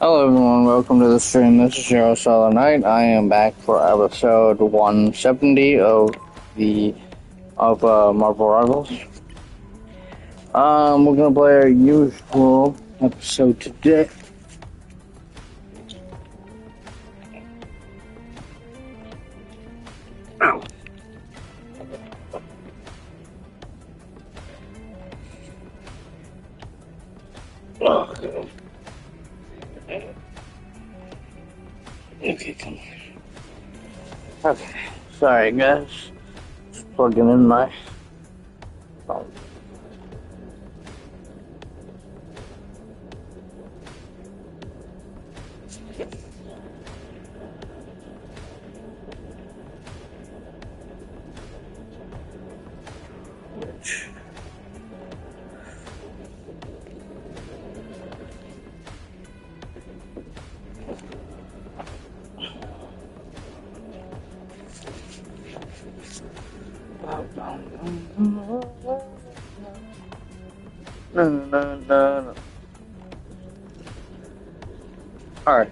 Hello everyone, welcome to the stream. This is your Solid Knight. I am back for episode 170 of Marvel Rivals. We're gonna play our usual episode today. Ow. Okay, come on. Okay, sorry guys. Just plugging in my phone. No. Alright.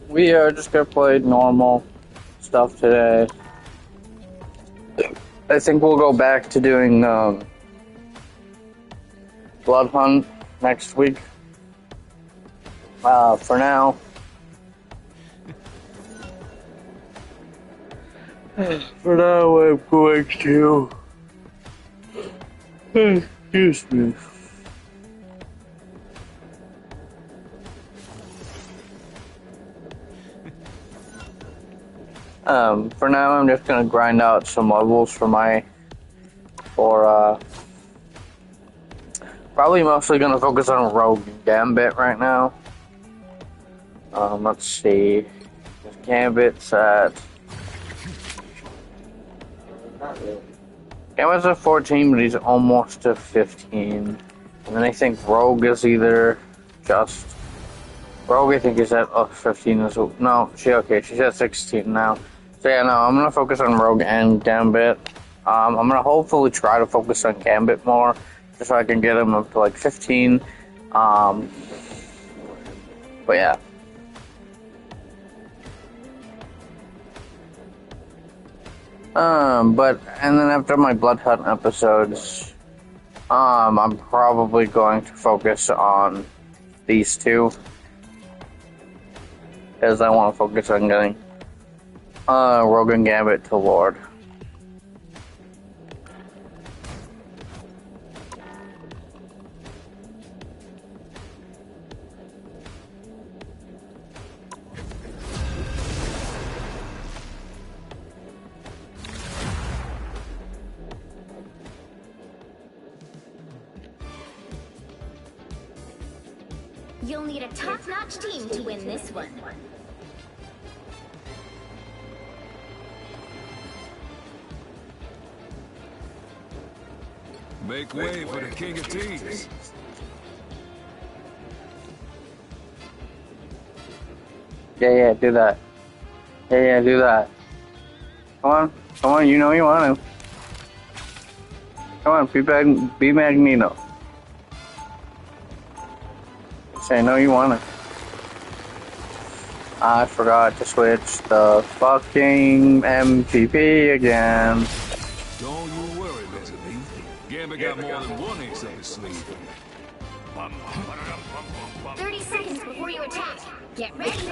We are just gonna play normal stuff today. I think we'll go back to doing Blood Hunt next week. For now. For now, I'm going to. Excuse me. For now, I'm just gonna grind out some levels for probably mostly gonna focus on Rogue and Gambit right now. Let's see. Gambit's at. Gambit's at 14, but he's almost to 15. And then I think Rogue is either just. Rogue, I think, is at 15 as well. No, she's at 16 now. So yeah, no, I'm gonna focus on Rogue and Gambit. I'm gonna hopefully try to focus on Gambit more, just so I can get him up to like 15. But yeah. And then after my Blood Hunt episodes, I'm probably going to focus on these two. Because I want to focus on getting Rogue and Gambit to Lord. You'll need a top-notch team to win this one. Make way for the king of teams. Yeah, do that. Yeah, do that. Come on, you know you want to. Come on, be Magneto. Say no, you want to. I forgot to switch the fucking MVP again. Don't you worry, Leslie. Gambit got more than one ace up his sleeve. 30 seconds before you attack. Get ready.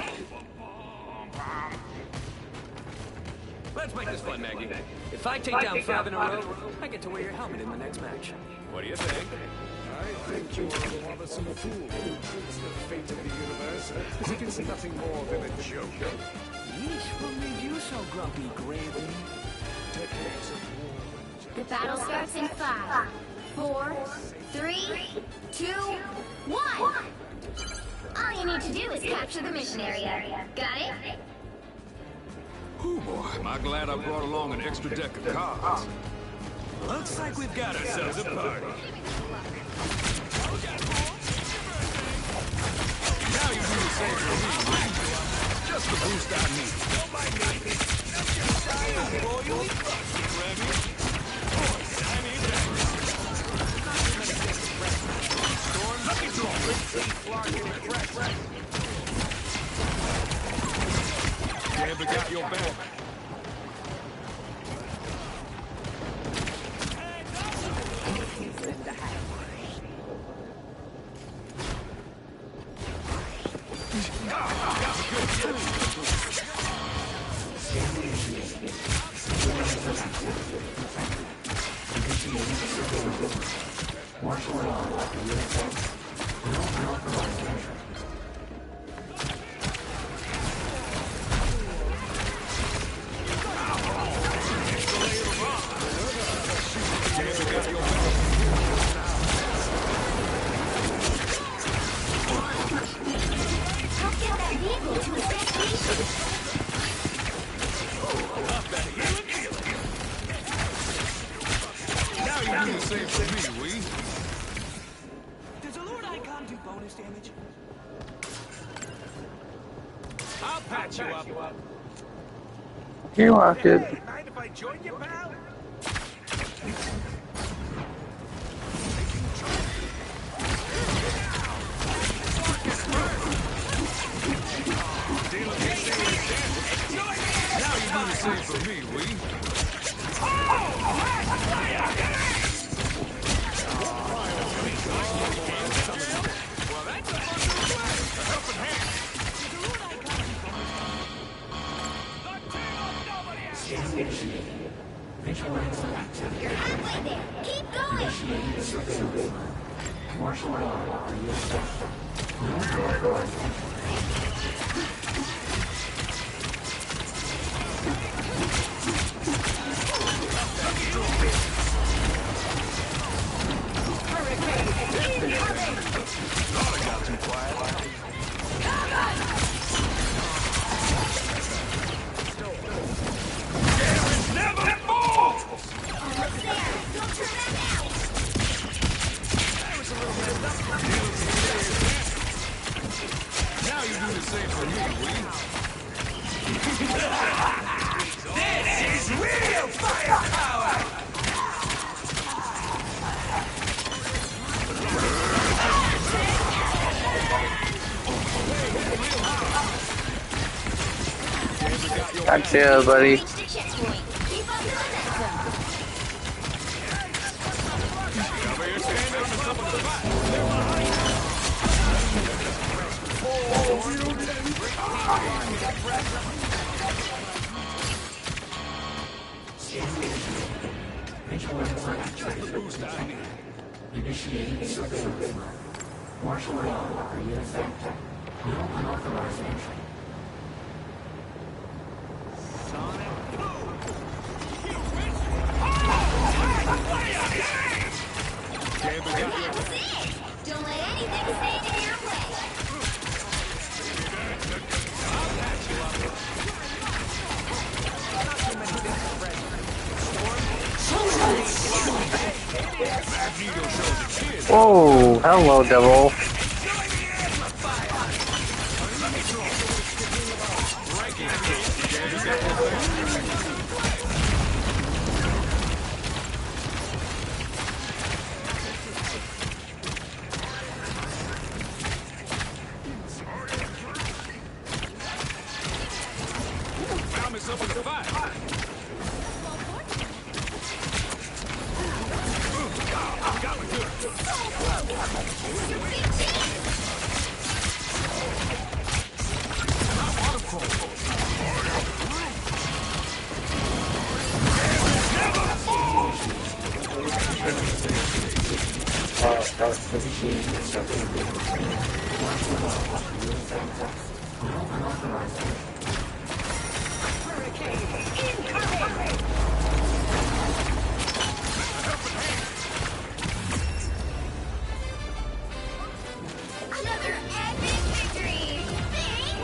Let's make this fun, Maggie. If I take down 5 in a row, I get to wear your helmet in the next match. What do you think? I think you are the bothersome fool who treats the fate of the universe as if it's nothing more than a joke. Yeesh, what made you so grumpy, Graven? Decades of war. The battle starts in 5, 4, 3, 2, 1. All you need to do is capture the mission area. Got it? Oh boy, am I glad I brought along an extra deck of cards. Looks like we've got ourselves a party. Now you do the same for me. Just the boost I need. Lucky draw. Gambit got your back. Help get that vehicle to its destination. Now you do the same for me, Wee. Does a Lord Icon do bonus damage? I'll patch you up. You rock it. Mind if I join you, pal? Now you do the same for me, Wee. You're halfway there. Keep going. Almost there. Don't turn that out. Now you do the same for me, Wee. Gotcha, buddy. Reach the checkpoint. Keep up the momentum. That was it. Don't let anything stand in your way. Whoa, hello, devil. Found myself in a fight. Another epic victory. Bing!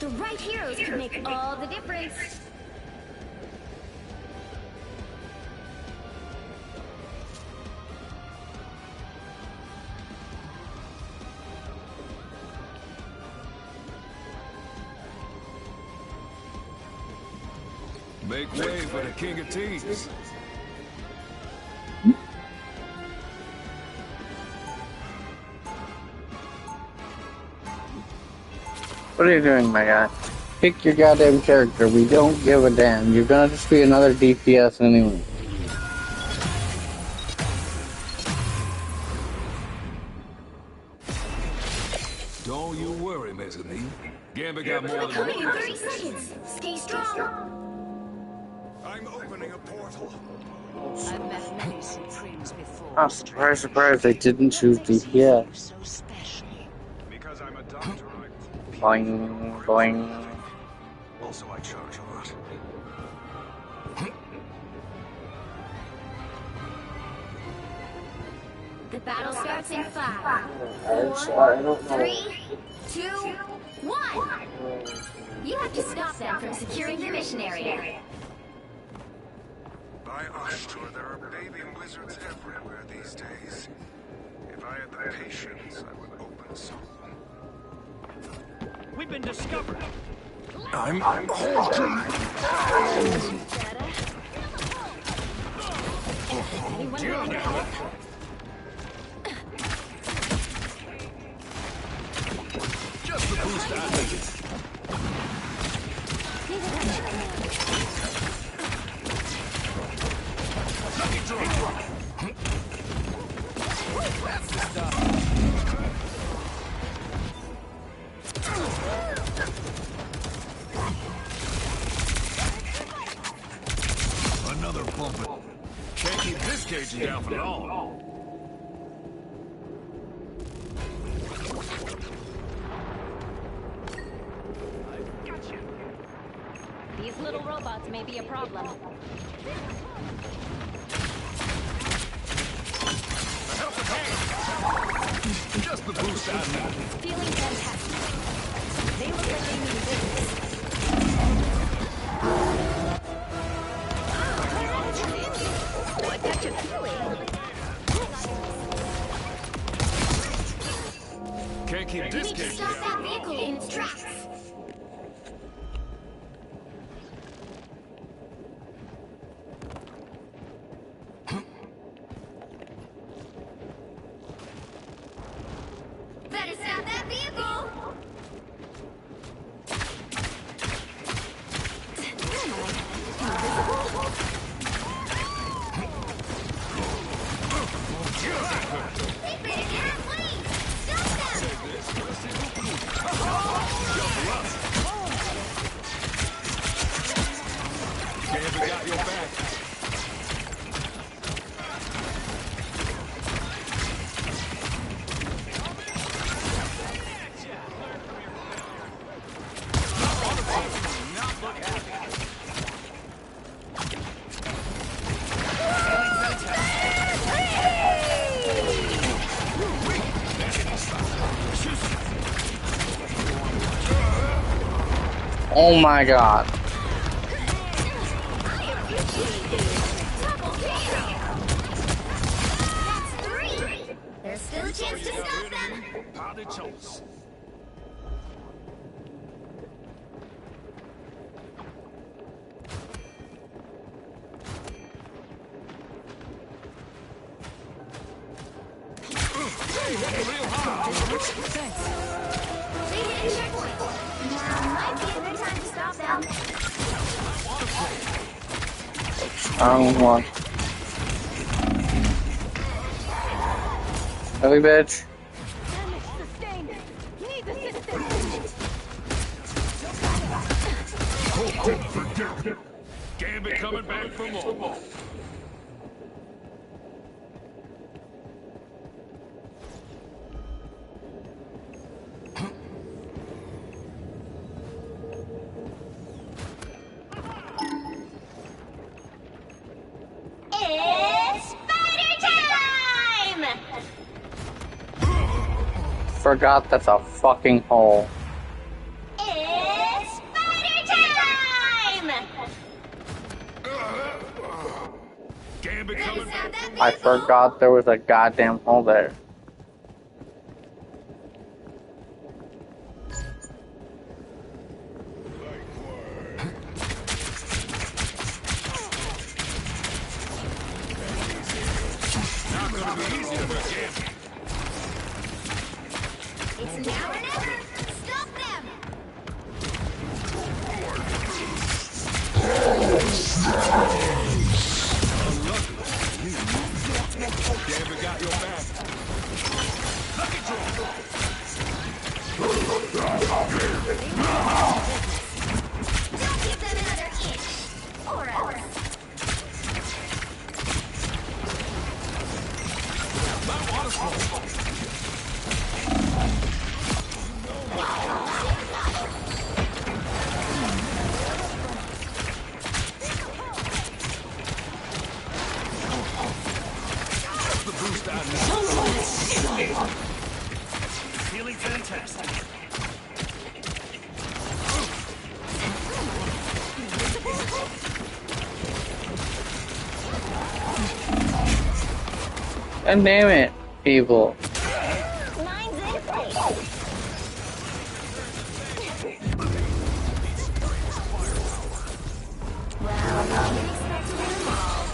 The right heroes can make all the difference. Make way for the King of Teams. What are you doing, my guy? Pick your goddamn character. We don't give a damn. You're gonna just be another DPS anyway. Don't you worry, Mezzanine. Gambit got more than Coming in one 30 message. seconds. Stay strong. I'm opening a portal. I've met many Supremes before. I'm surprised they didn't choose DPS. So special. Because I'm a doctor, I... Boing, boing. Also, I charge a lot. The battle starts in 5, 4, 3, 2, 1. You have to stop them from securing the mission area. By Ashtur, there are baby wizards everywhere these days. If I had the patience, I would open some. We've been discovered. I'm holding. Anyone willing to help? Just the boost I needed. Lucky draw. That's the stuff. Another bumper. Can't keep this caging down for long. These little robots may be a problem. Just the boost I needed. Feeling fantastic. They look like they mean business. What got you feeling? Can't keep You this need to caging stop down. that vehicle in its tracks. Better stop that vehicle! They better get out, please! Stop them! Gambit got your back. Oh my god. Double kill! That's 3! There's still a chance to stop them! Party choice. They hit a checkpoint. Now might be a good time to stop them. Strong one. Really, bitch? Damage sustained. Need assistance. Gambit coming back for more. It's spider time! Forgot that's a fucking hole. It's spider time! Gambit coming back. I forgot there was a goddamn hole there. Not gonna be easy for Gambit. It's now or never! Stop them! Gambit got your back. Lucky draw. The boost I need. Feeling fantastic. God damn it, people. Mine's in place. Well, you expected them all.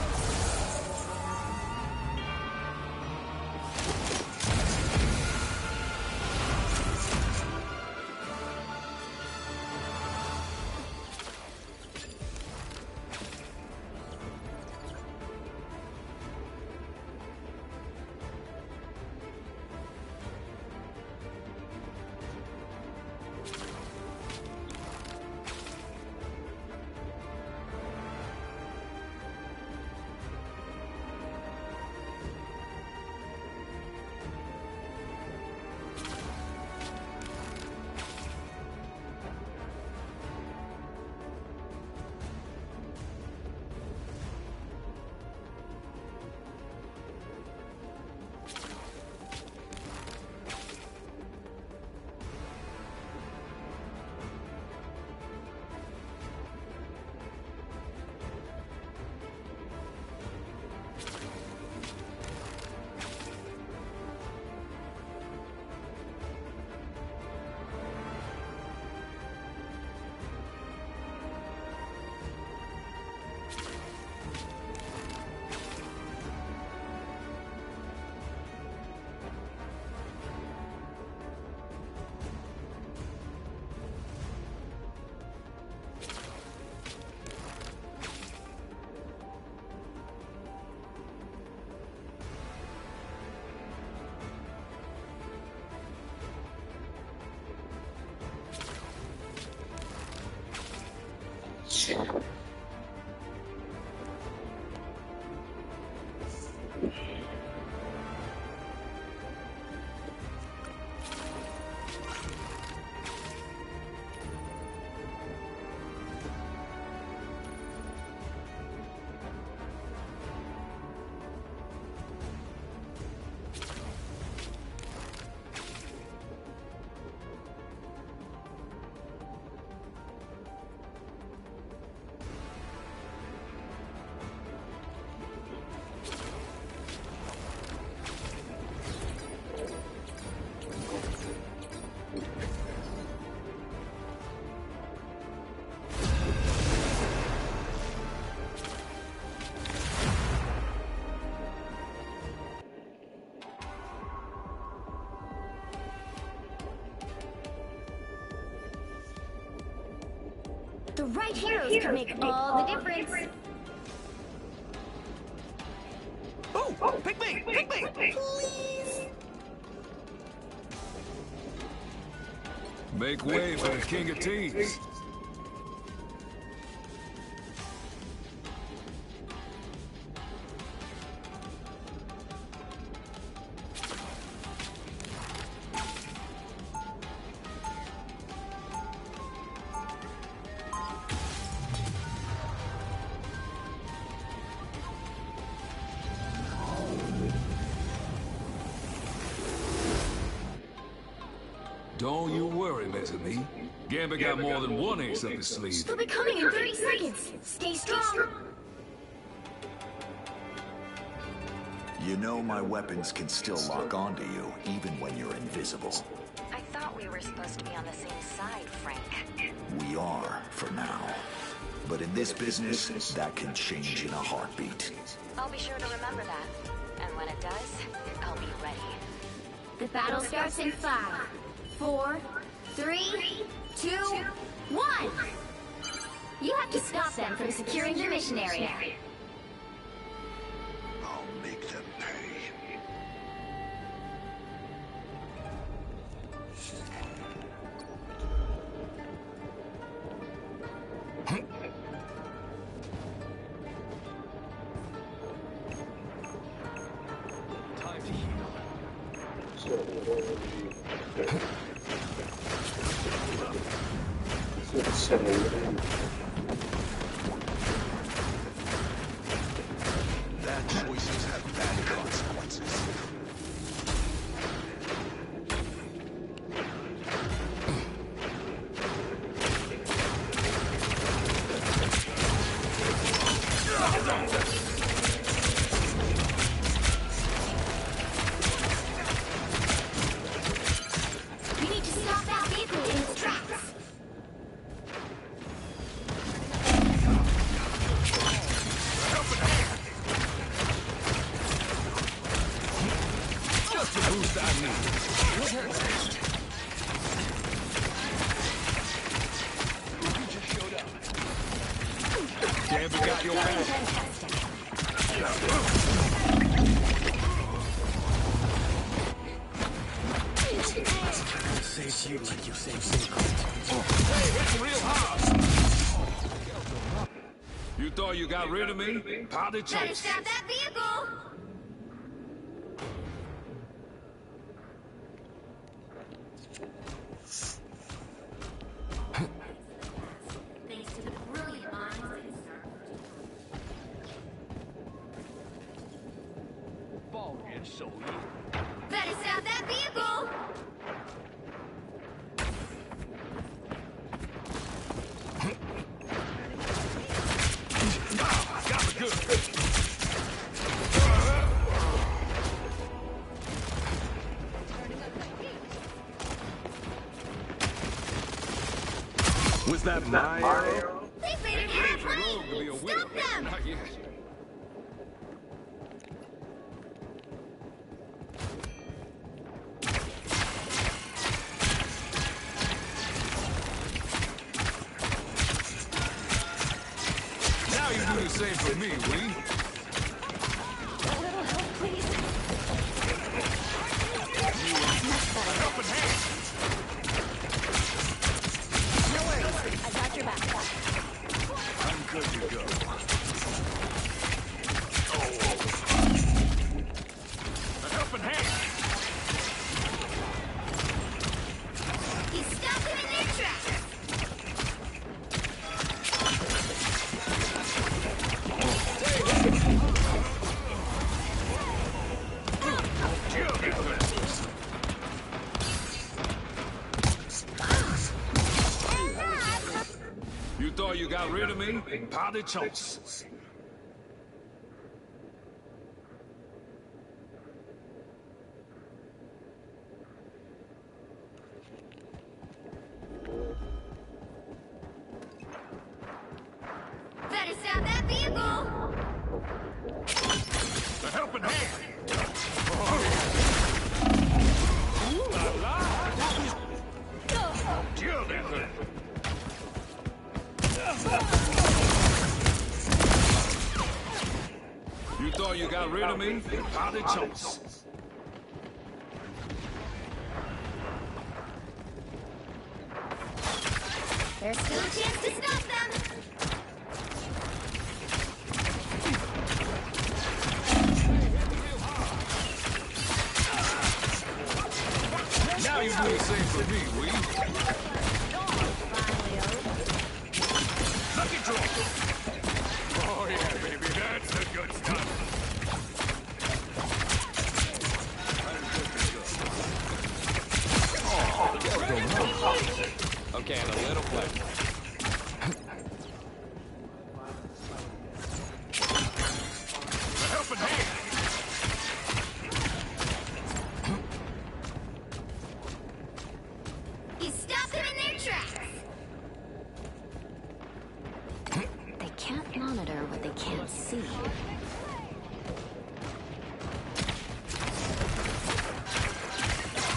The right heroes can make all the difference. Oh, pick me, please. Make way for the King of Teams. Don't you worry, Mesame. Gambit got more than one ace up his sleeve. They'll be coming in 30 seconds. Stay strong. You know my weapons can still lock onto you, even when you're invisible. I thought we were supposed to be on the same side, Frank. We are, for now. But in this business, that can change in a heartbeat. I'll be sure to remember that. And when it does, I'll be ready. The battle starts in 5, 4, 3, 2, 1. You have to stop them from securing the mission area. I'll make them pay. Time to heal. Bad choices have bad consequences. We need to stop that vehicle in its tracks. Just the boost I need. Damn, we got your back. Saves you like you save Silicon. Hey, it's real hard. You thought you got rid of me? Powder Better chunks. stop that vehicle. Thanks to the brilliant minds that better stop that vehicle. Got me good. Was that my arrow? They faded Rogue to be a halfway. winner. Stop them. Not yet. Now you do the same for me, Wee. A little help, please. Helping hand. No worries. I got your back. I'm good to go. A helping hand. He stopped them in their tracks. You thought you got rid of me? Powder chunks. Better stop that vehicle. A helping hand. Kill that thing. You thought you got rid of me? Powder chunks. There's still a chance to stop them. Now you do the same for me, Wee. Lucky draw. Oh yeah, baby, that's the good stuff. Okay, and a little flex. A helping hand. He stopped them in their tracks. They can't monitor what they can't see.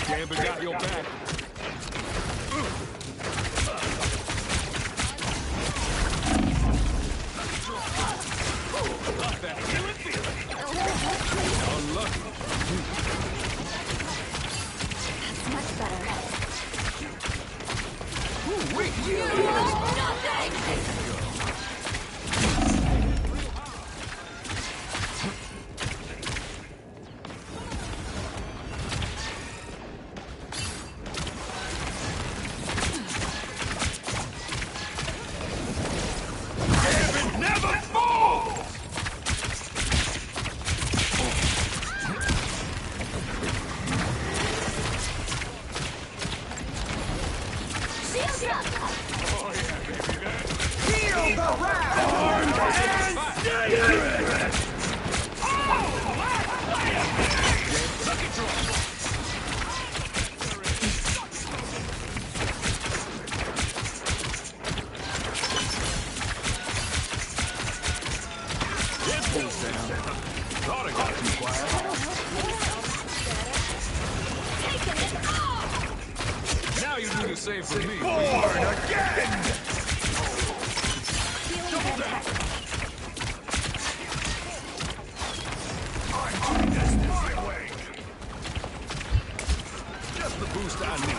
Gambit got your back. Love that. Feel it, feel it. Unlucky. That's much better. Thought I got too quiet. Now you do the same for me. Born again! Just the boost I need.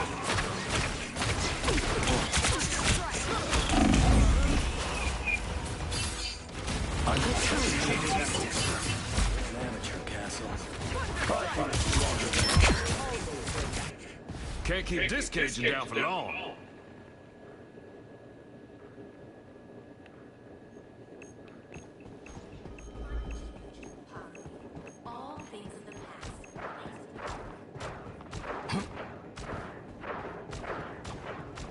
Amateur castle. Can't keep this caging down for long. All things of the past.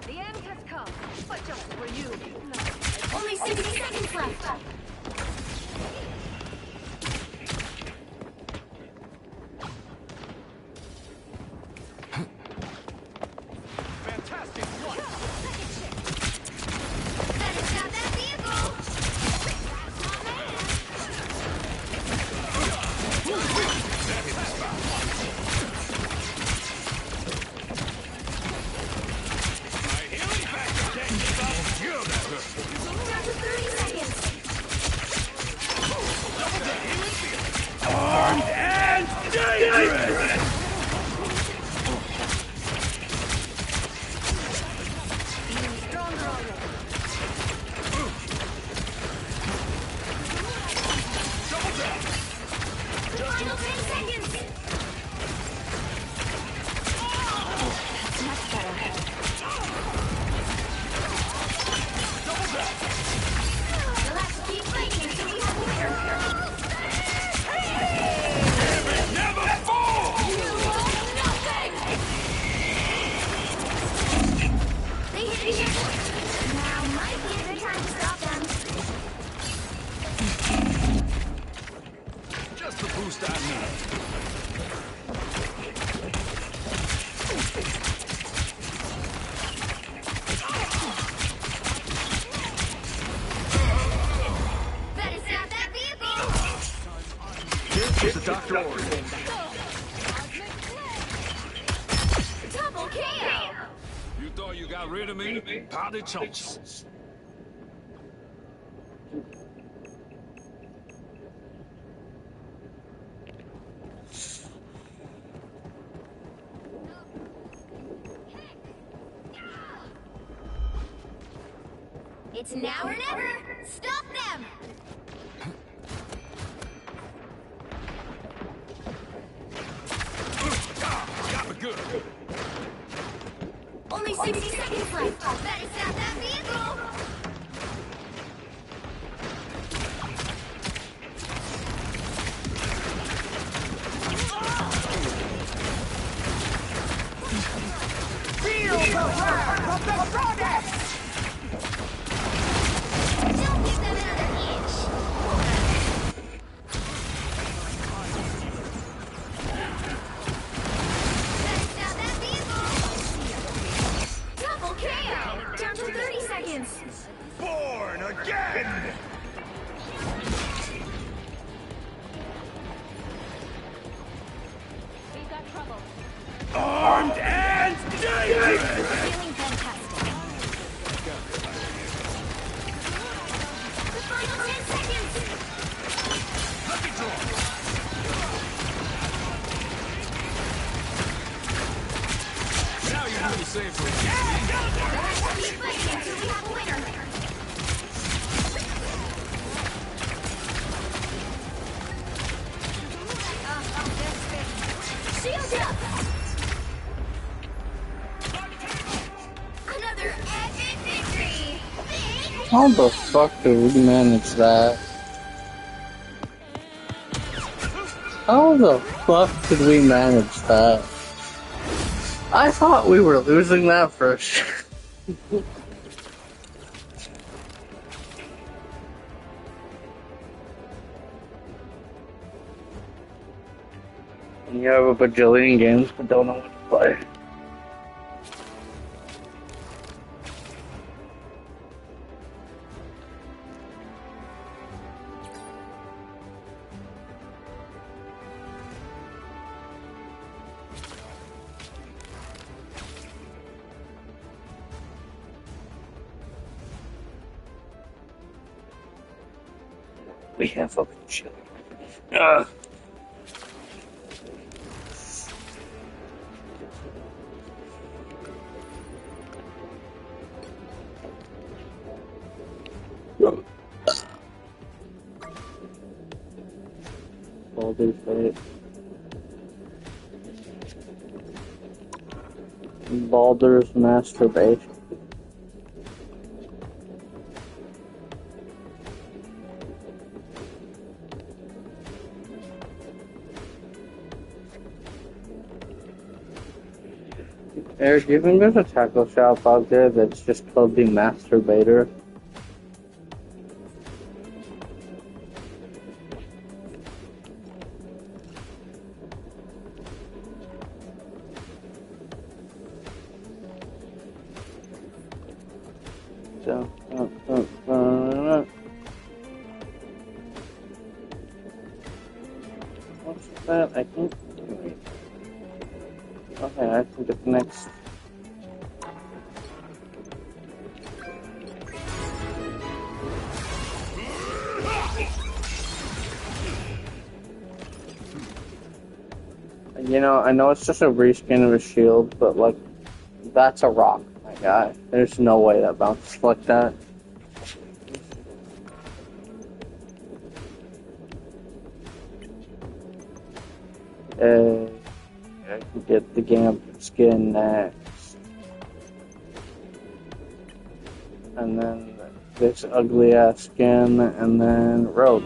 The end has come, but just for you. Only 60 seconds left. Fantastic flight. Better stop that vehicle. Down to 30 seconds. Feeling stronger already. The final 10 seconds. That's much better. You'll have to keep fighting until we have a winner. They hit each other. Now might be a good time to stop them. Just the boost I need. Better stop that vehicle. Here's the doctor order. Double KO. You thought you got rid of me? Pas de chance. It's now or never. Stop them. Got me good. Only 60 seconds left. Better stop that vehicle. Feel the wrath of the goddess! Don't give them another inch. Better stop that vehicle. Double KO. Down to 30 seconds. Born again! We've got trouble. Armed and dangerous! Feeling fantastic. The final 10 seconds. Lucky draw. Now you do the same for me. Keep fighting until we have a winner. Shield up. Another epic victory. How the fuck did we manage that? How the fuck did we manage that? I thought we were losing that for sure. And you have a bajillion games but don't know what to play. We have a bajillion. Ugh. Baldur's Gate. Baldur's masturbation. Eric, do you think there's a taco shop out there that's just called the Masturbator? What's that? I think. Okay, I think it's next. You know, I know it's just a reskin of a shield, but like, that's a rock, my guy. There's no way that bounces like that. I can get the Gamp skin next. And then this ugly ass skin, and then Rogue.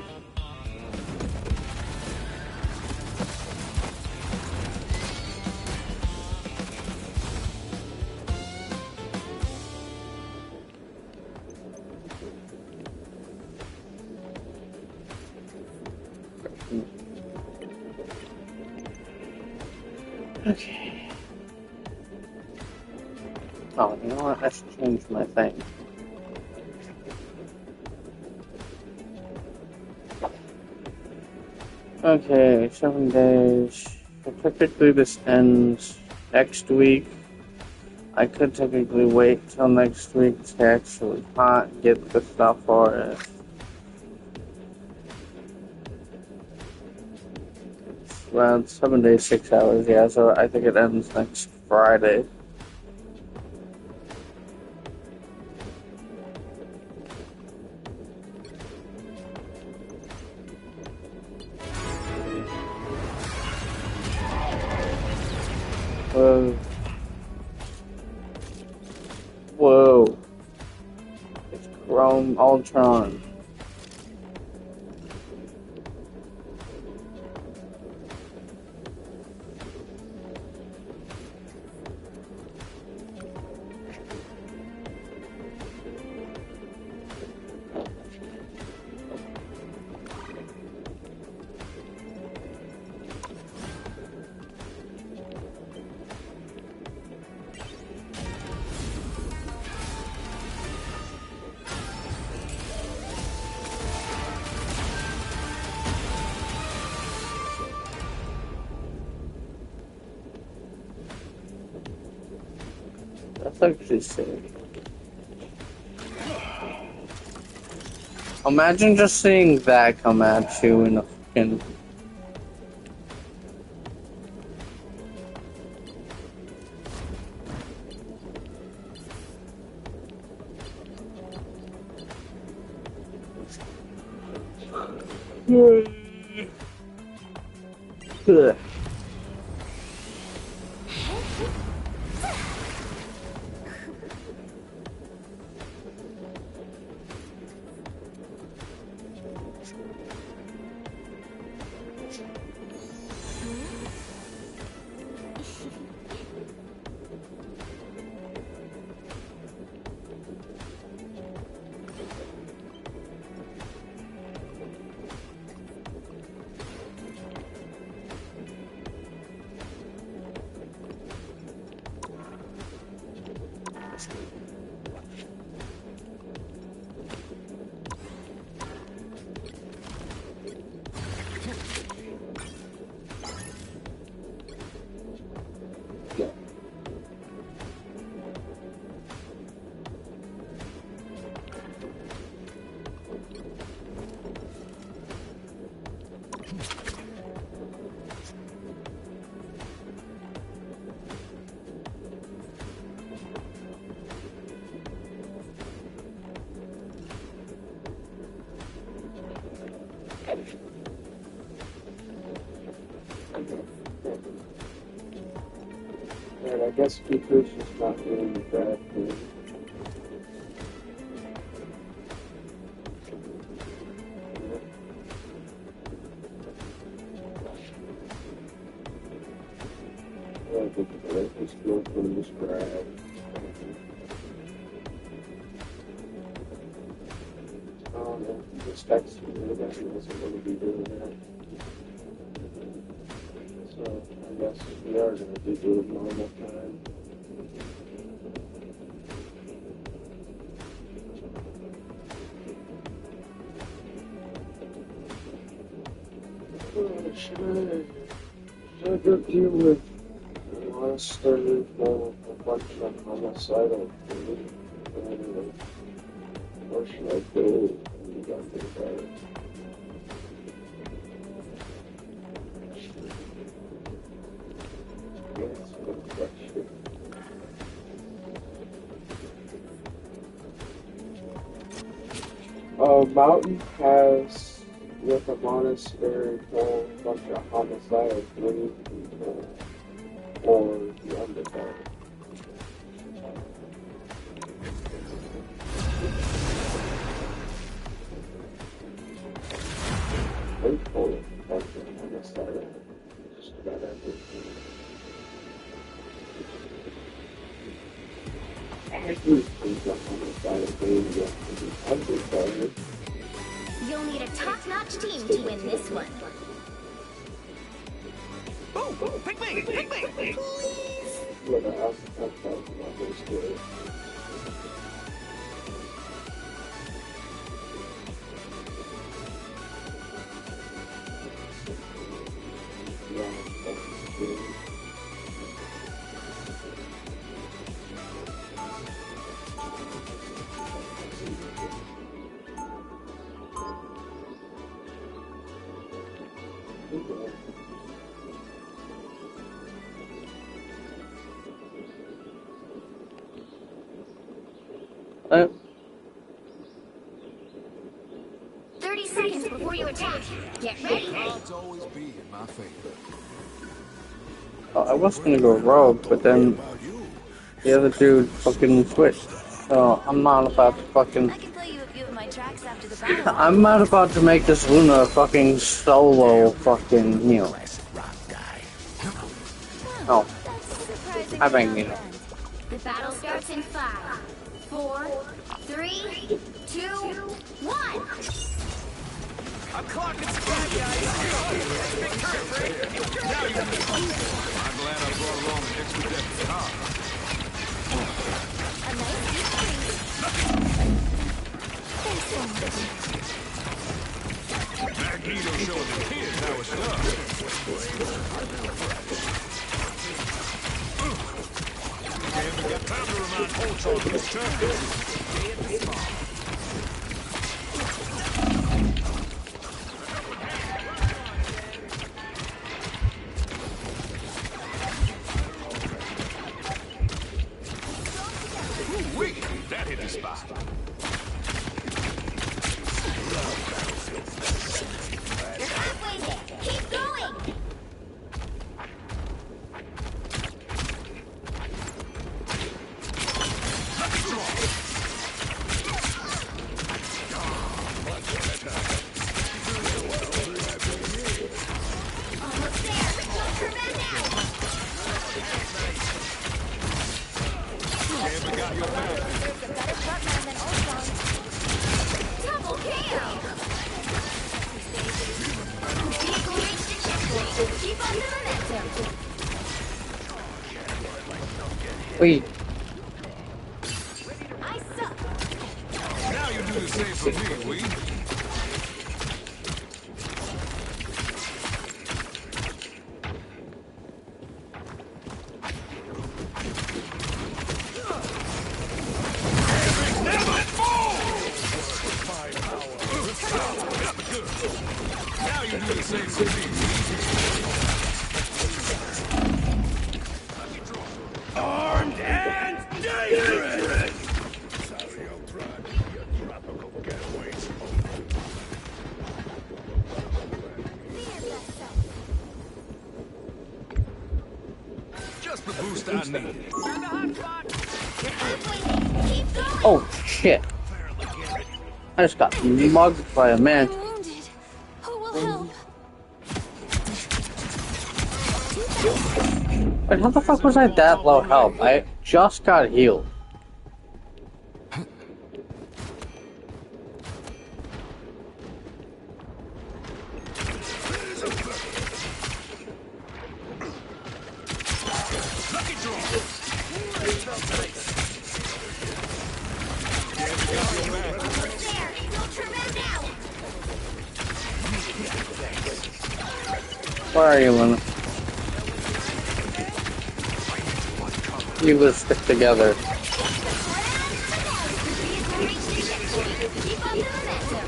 Okay. Oh, you know what? I should change my thing. Okay, 7 days. So typically this ends next week. I could technically wait till next week to actually get the stuff for it. Well, 7 days, 6 hours, yeah, so I think it ends next Friday. Whoa. Whoa. It's Chrome Ultron. That's actually sick. Imagine just seeing that come at you in a fucking... Ugh. And I guess Keeper's just not doing the bad thing. I think the life is good for this grab. I don't know. The specs really doesn't want to be doing that. So I guess we are going to be doing normal time. Should I go deal with monster for a bunch of homicidal things? Or should I go and get better? That's a good question. Mountain has, with a monastery full bunch of homicidal people, or the underdark. Full bunch of homicidal, just about everything. Everything's a homicidal game, you have to be underdark. You'll need a top-notch team to win this one. Oh, pick me! Pick me! Please! What else? That's not very scary. Yeah, that's scary. Uh, 30 seconds before you attack. Get ready. Odds always be in my favor. I was gonna go rogue, but then the other dude fucking switched. So I'm not about to fucking. I can play you a few of my tracks after the battle. I'm not about to make this Luna fucking solo fucking heal. Oh, I bang you. The battle starts in 5, 4, 3, 2, 1. I'm clocking squad, guys! I'm glad I brought along an extra deck of cards. A nice deep freeze. Thanks so much. Magneto showing the kids how it's done. Damn, we got time to remind Ultron of his champion. Ooh-wee, that hit the spot. You're halfway there. Keep going. Almost there, but don't turn back now. Damn, we got your back. There's a better frontman than Ultron. Double KO. Vehicle reached the checkpoint. Keep up the momentum. Wait, for me, we. Now you do the same for me. Armed and dangerous! Sorry, I'll drive you tropical getaways. Just the boost I need. Keep going. Oh shit! I just got mugged by a man. I'm wounded. Who will help? Wait, how the fuck was I that low health? I just got healed. Lucky draw. There. Don't turn back now. Where are you, Luna? You would stick together. Keep up the momentum.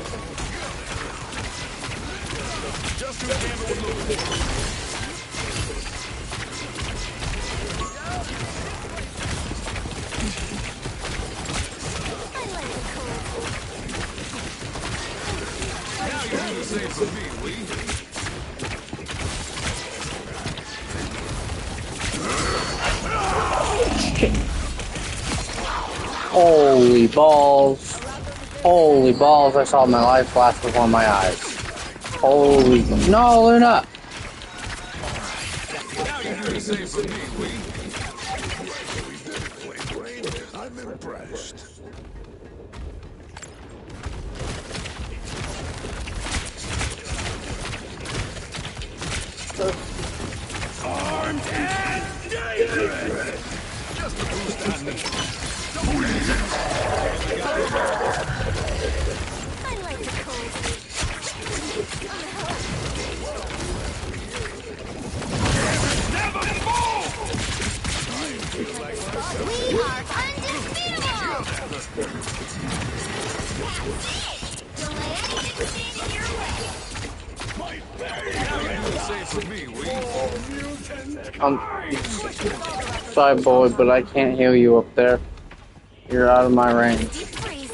Just who Gamma was looking for. Now you do the same for me, we. Holy balls. Holy balls, I saw my life flash before my eyes. Holy... No, Luna! Now you do the same for me, we. I'm impressed. Armed and dangerous! Just the boost I need. I like the cold. We are undefeatable! Don't let anything stand in your way. Now you do the same for me, we. Sorry, boy, but I can't heal you up there. You're out of my range. Deep freeze.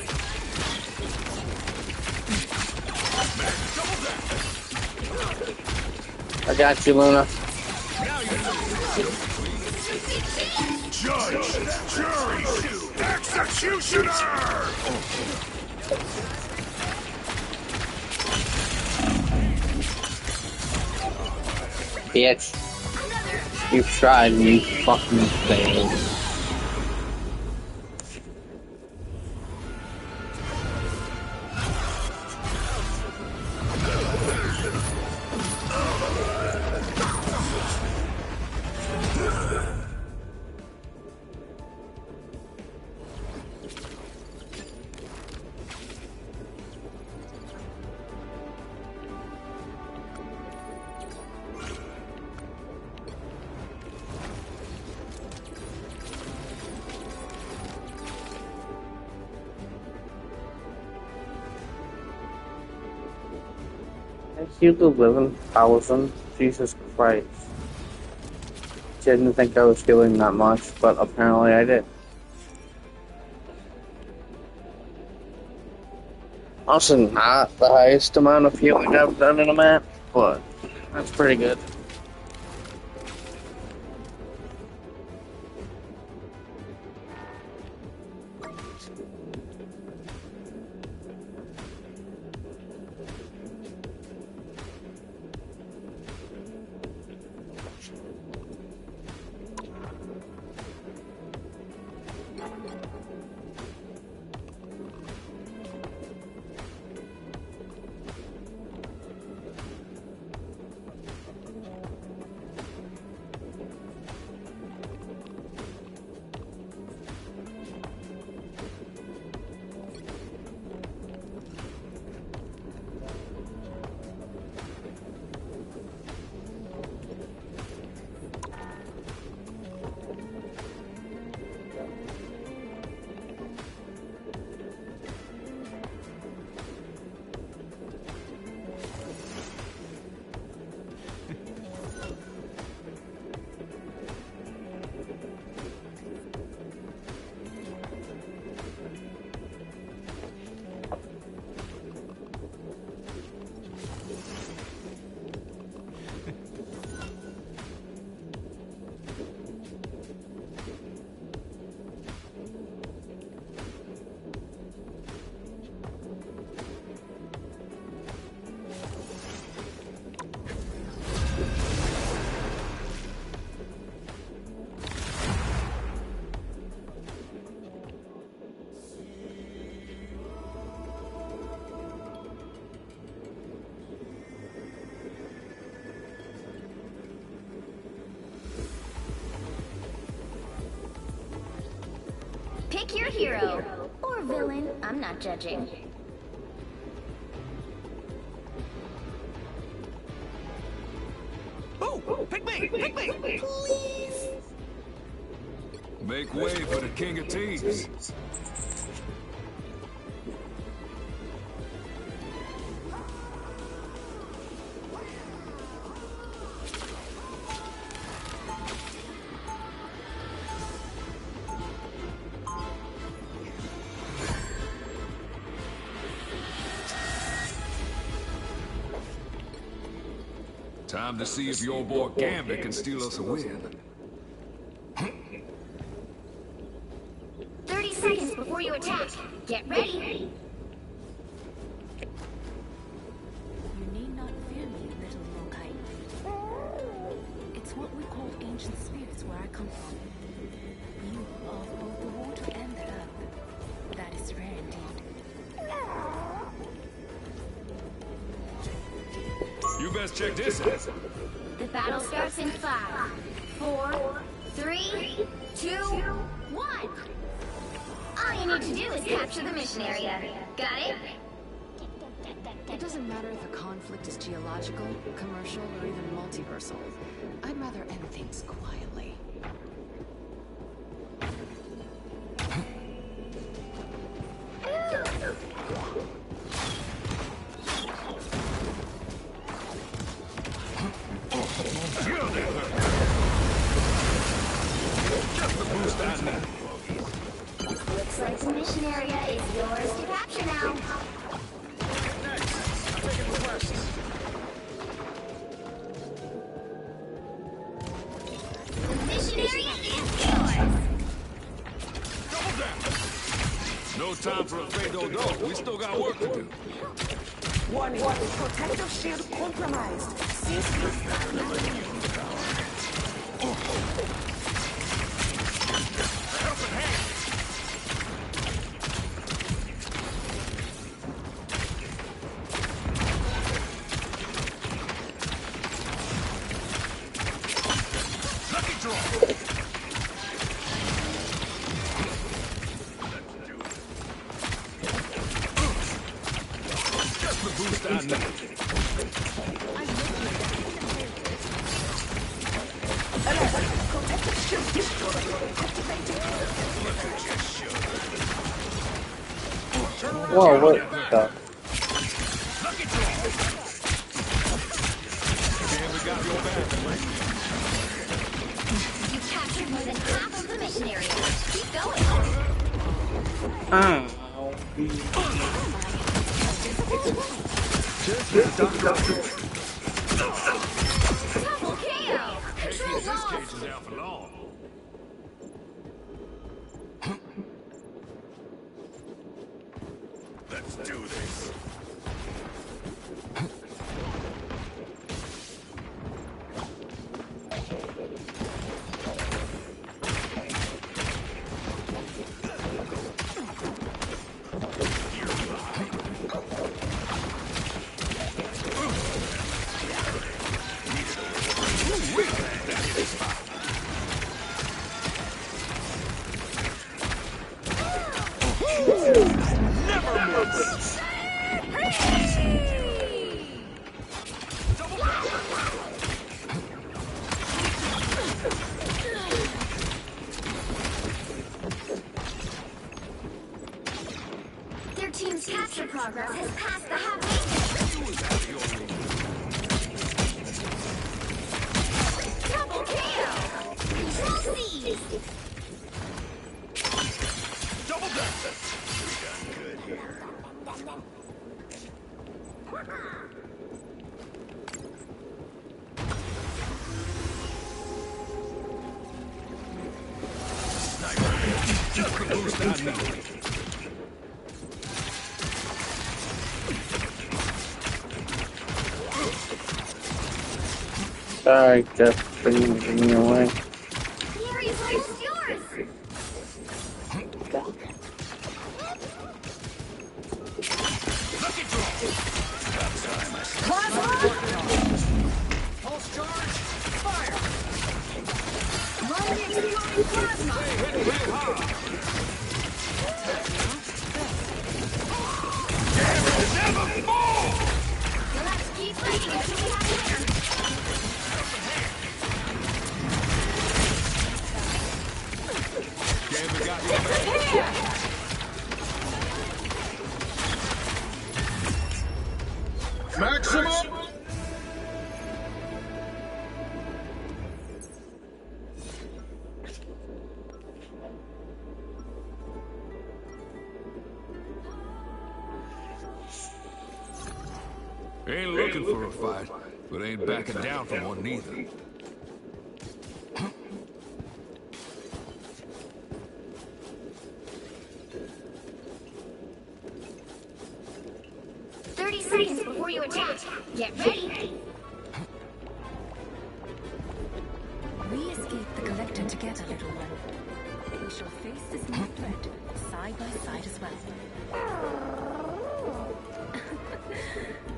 I got you, Luna. Judge, jury, executioner! Bitch. You tried and you fucking failed. I healed 11,000. Jesus Christ. Didn't think I was healing that much, but apparently I did. Also, not the highest amount of healing I've done in a map, but that's pretty good. Pick your hero. Or villain, I'm not judging. Oh, pick me! Pick me! Please! Make way for the King of Teams. Time to see if your boy Gambit can steal us a win. 30 seconds before you attack. Get ready. You need not fear me, little yokai. It's what we call ancient spirits where I come from. You are both the water and the earth. That is rare indeed. You best check this out. The battle starts in 5, 4, 3, 2, 1. All you need to do is capture the mission area. Got it? It doesn't matter if a conflict is geological, commercial, or even multiversal. I'd rather end things quietly. Looks like the mission area is yours to capture now. The mission area is yours. No time for a fade-o-do. We still got work to do. Warning. Protective shield compromised. Lucky draw. Just the boost I need. Whoa, what the? Lucky draw. Damn, we got your back. You captured more than half of the mission area. Keep going. Double KO. Control This lost. cage is out for long. Let's do this. Their team's capture progress has passed the halfway point. Double KO. Control C. Double death. We done good here. Just the boost I need. Sorry, just for moving me away. The area's almost yours. Lucky draw. Pulse charge! Fire! Run into the plasma. Hit hard. Maximum! Ain't looking for a fight, but ain't backing down from one neither. 30 seconds before you attack. Get ready. We escaped the Collector together, little one. We shall face this new threat side by side as well.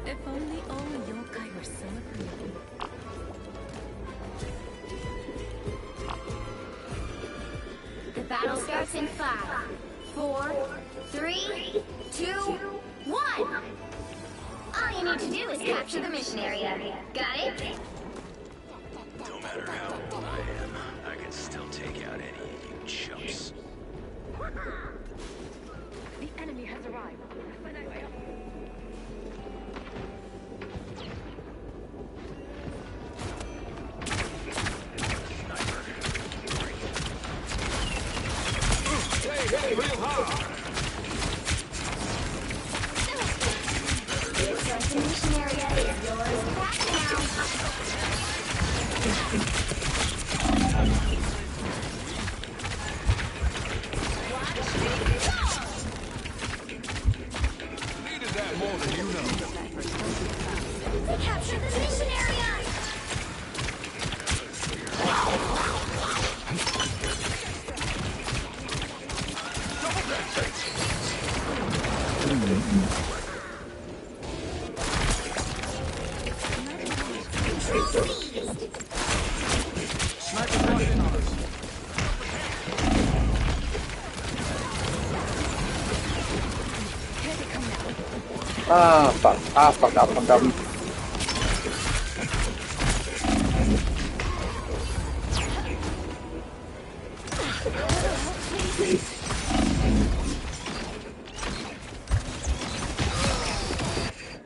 If only all yokai were so agreeable. The battle starts in 5, 4, 3, 2, 1. All you need to do is capture the mission area. Got it? No matter how old I am, I can still take out any of you chumps. The enemy has arrived. Hey, real hard! The mission area is yours back now. Needed that more than you know. To capture the mission area! Fuck. Fuck up.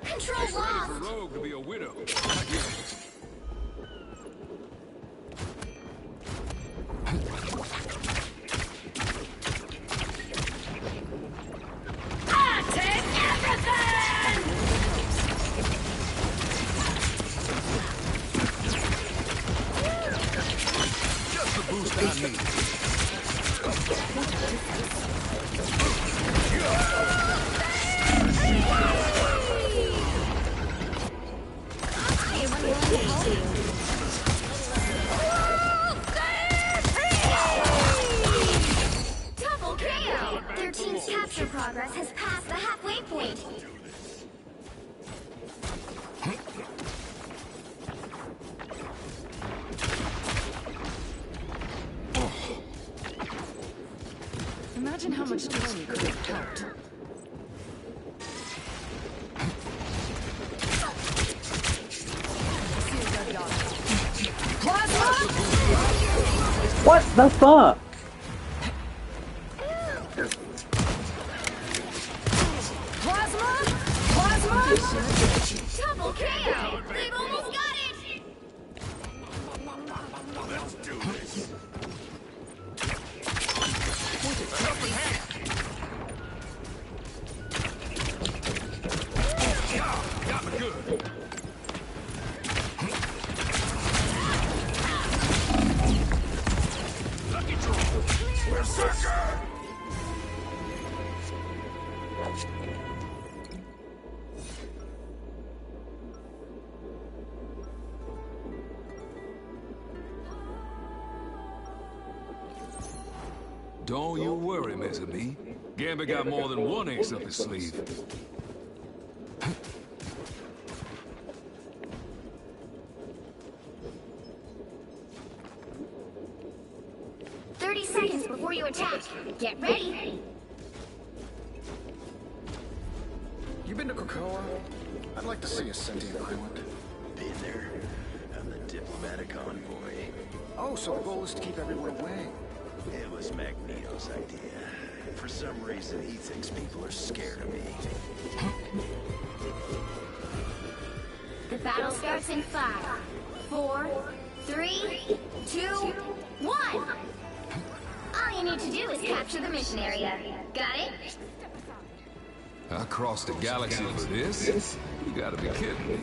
Control lost! For Rogue to be a widow. Just the boost I need. Double KO! Their team's capture progress has passed the halfway point. Imagine how much Tony could have helped. What the fuck? Double KO! They've almost got it! Let's do this. Got me good. Lucky draw. Berserker! Don't you worry, Miss Me. Gambit got more than one ace up his sleeve. Seconds before you attack. Get ready. You been to Krakoa? I'd like to see a sentient island. Been there. I'm the diplomatic envoy. Oh, so the goal is to keep everyone away. It was Magneto's idea. For some reason, he thinks people are scared of me. The battle starts in 5, 4, 3, 2, 1! All you need to do is capture the mission area. Got it? I crossed the galaxy for this? You gotta be kidding me.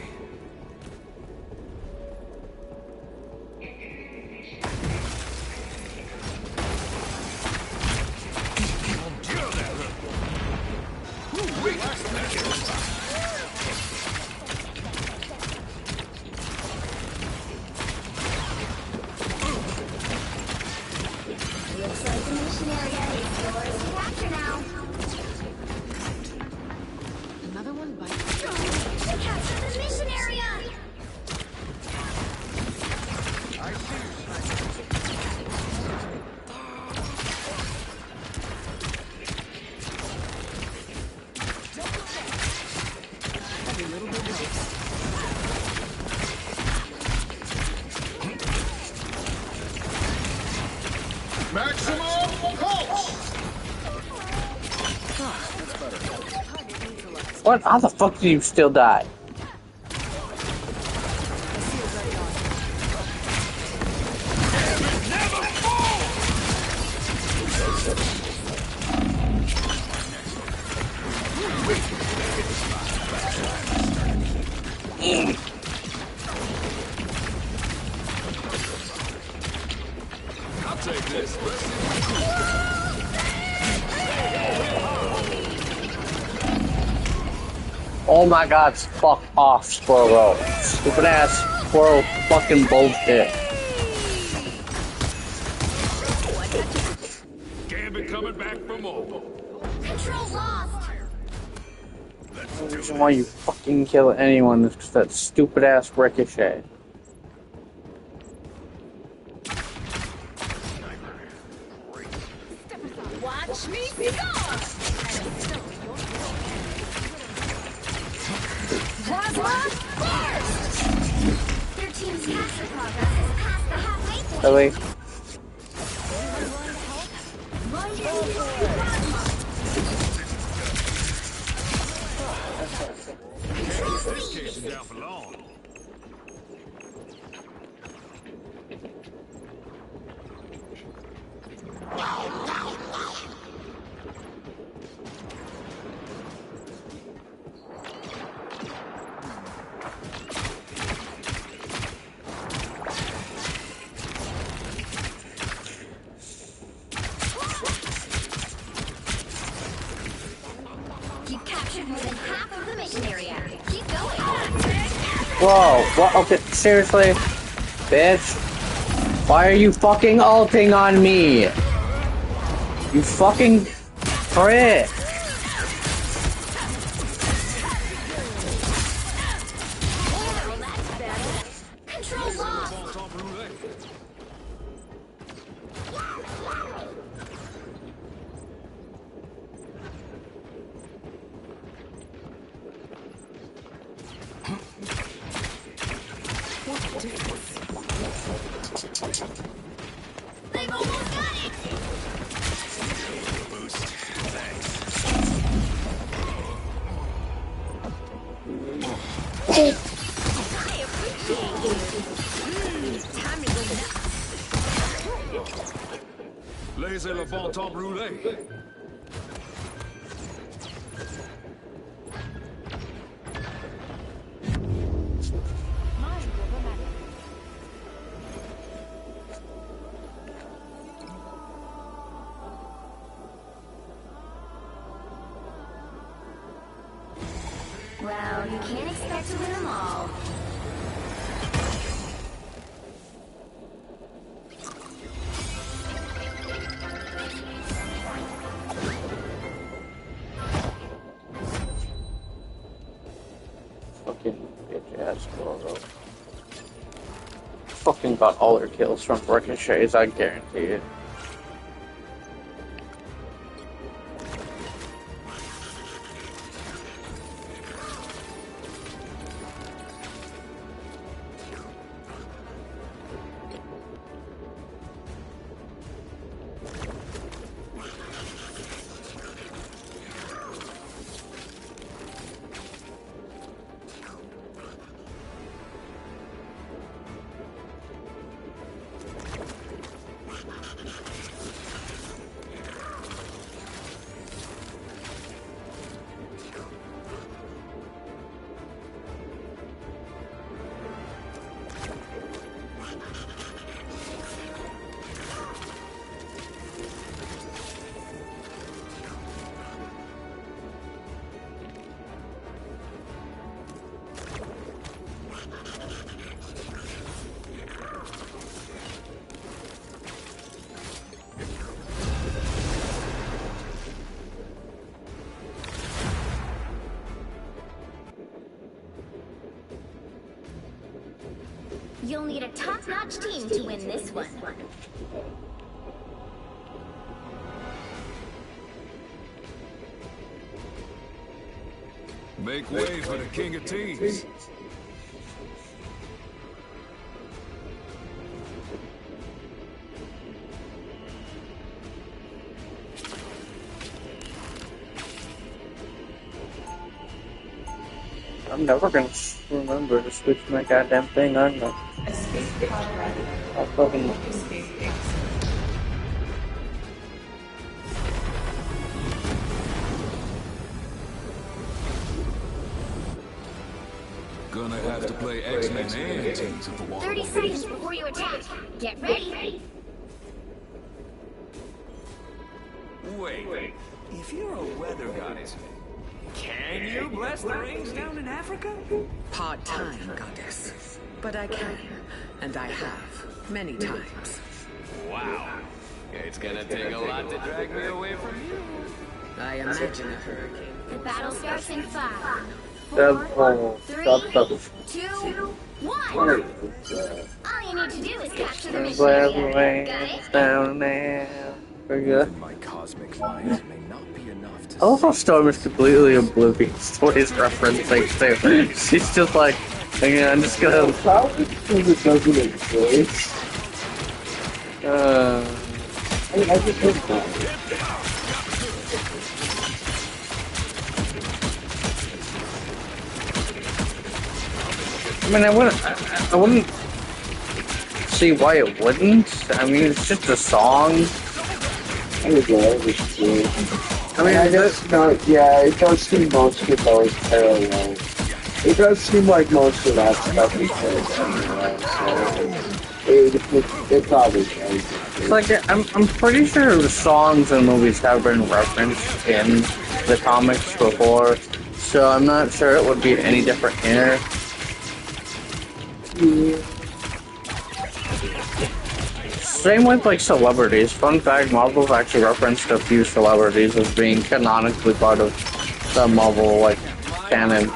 Looks like the mission area is yours to capture now. Another one bites. Capture the mission area! Every little bit helps. Maximum pulse! What? How the fuck do you still die? I'll take this. Oh my god, fuck off, Squirrel. Stupid ass squirrel fucking bullshit. Gambit coming back for more. Control lost! The reason why you fucking kill anyone is because that stupid ass Ricochet. Watch me go! Plasma burst! Their team's capture progress is past the halfway point. Really? This case is down for long. You captured more than half of the mission area. Keep going. Whoa, what? Okay, seriously? Bitch? Why are you fucking ulting on me? You fucking prick. Control lost! They've almost got it! Boost. Thanks. I appreciate you. Time to go nuts. Laissez le bon temps brûler. Well, you can't expect to win them all. Fucking bitch ass Squirrel. Fucking got all her kills from Ricochets, I guarantee it. You'll need a top-notch team to win this one. Make way for the king of teams. I'm never gonna remember to switch my goddamn thing on. Escape pod ready. I'll fucking. Escape exit. Gonna have to play X-Men and teams if I want. 30 seconds before you attack. Get ready. Wait. If you're a weather goddess, can you bless the rains down in Africa? Part-time goddess. But I can, and I have, many times. Wow. It's gonna take a lot to drag me away from you. I imagine a hurricane. The battle starts in 5, 4, That's 3, that's 2, 1. All you need to do is capture the mission area. Got it? down there. Very good. My cosmic lines may not be enough to I love how Storm is completely oblivious to what he's referencing too. She's just like, "Yeah, I'm just gonna. Probably because it doesn't exist. I just think that. I mean, I wouldn't see why it wouldn't. I mean, it's just a song. I mean, that's not. Yeah, it does seem most of those parallel. It does seem like most of that stuff is parallel. So it probably does. It's like I'm pretty sure the songs and movies have been referenced in the comics before, so I'm not sure it would be any different here. Same with like celebrities. Fun fact: Marvel's actually referenced a few celebrities as being canonically part of the Marvel like canon.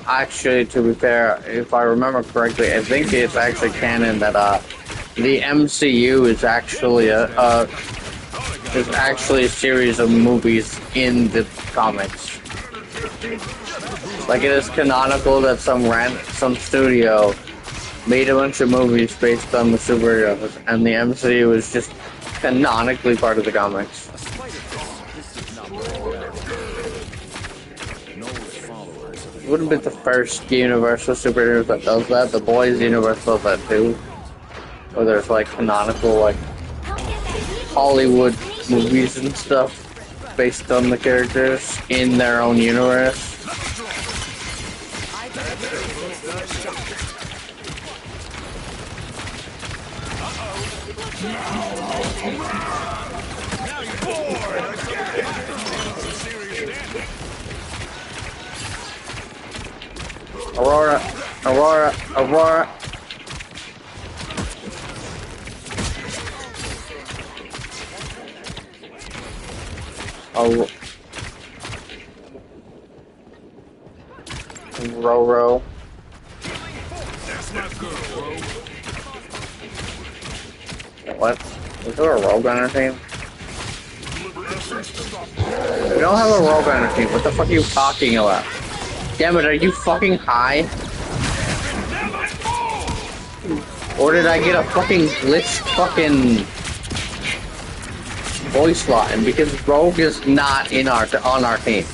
Actually, to be fair, if I remember correctly, I think it's actually canon that the MCU is actually a series of movies in the comics. Like it is canonical that some studio made a bunch of movies based on the superheroes, and the MCU is just canonically part of the comics. It wouldn't be the first Universal superheroes that does that. The Boys universe does that too. Where there's like canonical like Hollywood movies and stuff based on the characters in their own universe. Aurora. Oh. Roro. What? Is there a rogue on our team? We don't have a rogue on our team. What the fuck are you talking about? Damn it, are you fucking high? Or did I get a fucking glitched fucking voice line? Because Rogue is not on our team.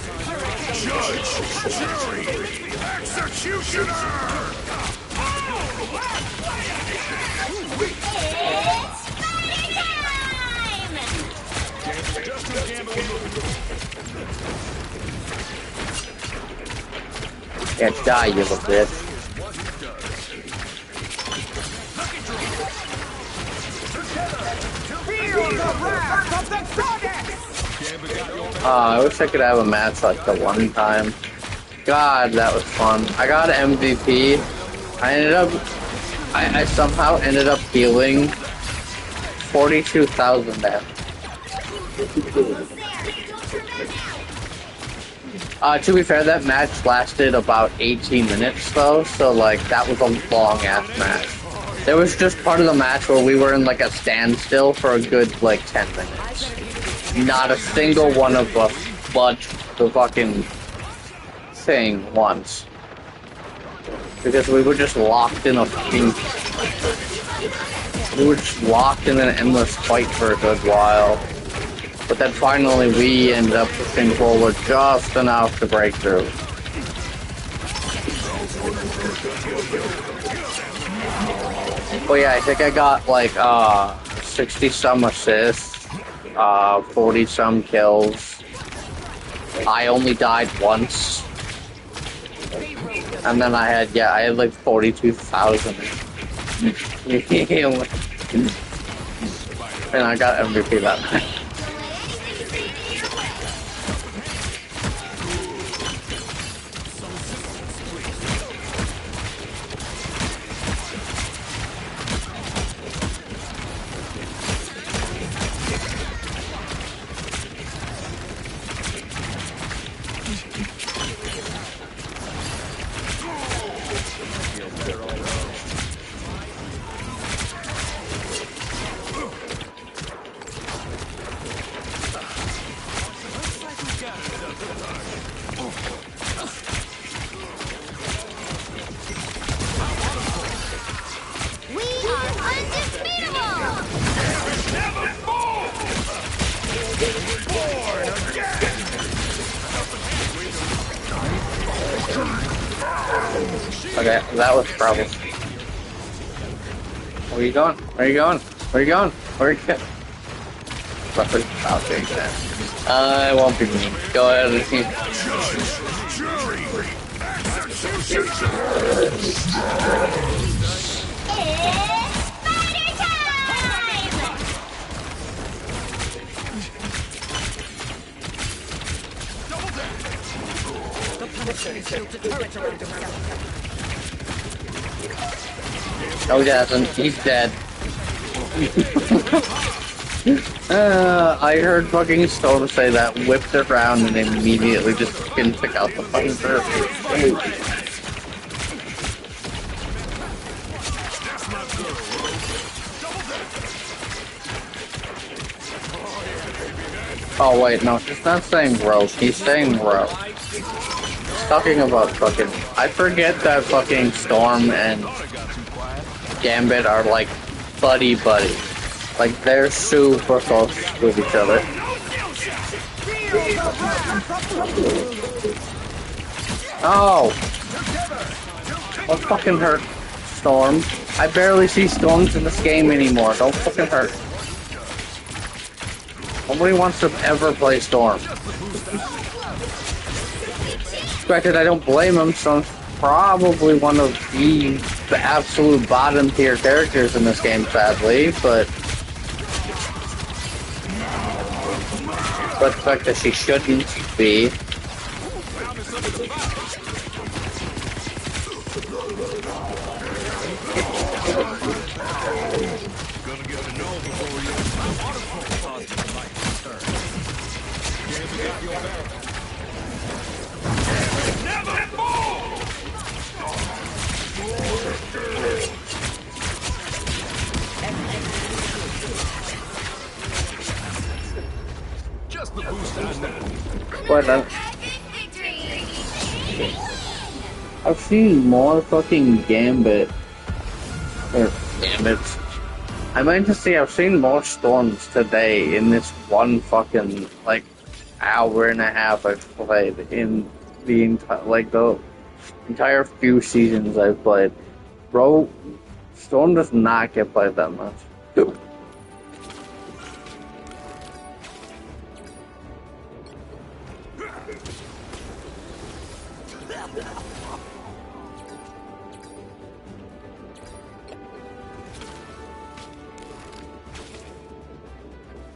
Yeah, die, you little bitch. I wish I could have a match like the one time. God, that was fun. I got an MVP. I somehow ended up healing 42,000 damage. To be fair, that match lasted about 18 minutes though, so like that was a long ass match. There was just part of the match where we were in like a standstill for a good like 10 minutes. Not a single one of us budged the fucking thing once. Because we were just locked in a fucking... We were just locked in an endless fight for a good while. But then finally we ended up pushing forward just enough to break through. But yeah, I think I got like 60 some assists, 40 some kills. I only died once. And then I had like 42,000. And I got MVP that night. Okay, that was trouble. Where are you going? Where are you going? Where are you going? Where are you going? I'll take that. I won't be mean. Go ahead and see. Oh, he hasn't. He's dead. I heard fucking Storm say that, whipped around, and immediately just fucking took out the fucking bird. Oh wait, no, he's not saying rogue, he's saying rogue. He's talking about fucking... I forget that fucking Storm and Gambit are like buddy-buddy. Like, they're super close with each other. Oh! Don't fucking hurt, Storm. I barely see Storms in this game anymore. Don't fucking hurt. Nobody wants to ever play Storm. Granted, I don't blame him, Storm's probably one of the absolute bottom tier characters in this game, sadly, but the fact that she shouldn't be. What? I've seen more fucking Gambit. Or Gambits. I meant to say I've seen more Storms today in this one fucking, like, hour and a half I've played in the entire few seasons I've played. Bro, Storm does not get played that much.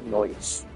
Noise.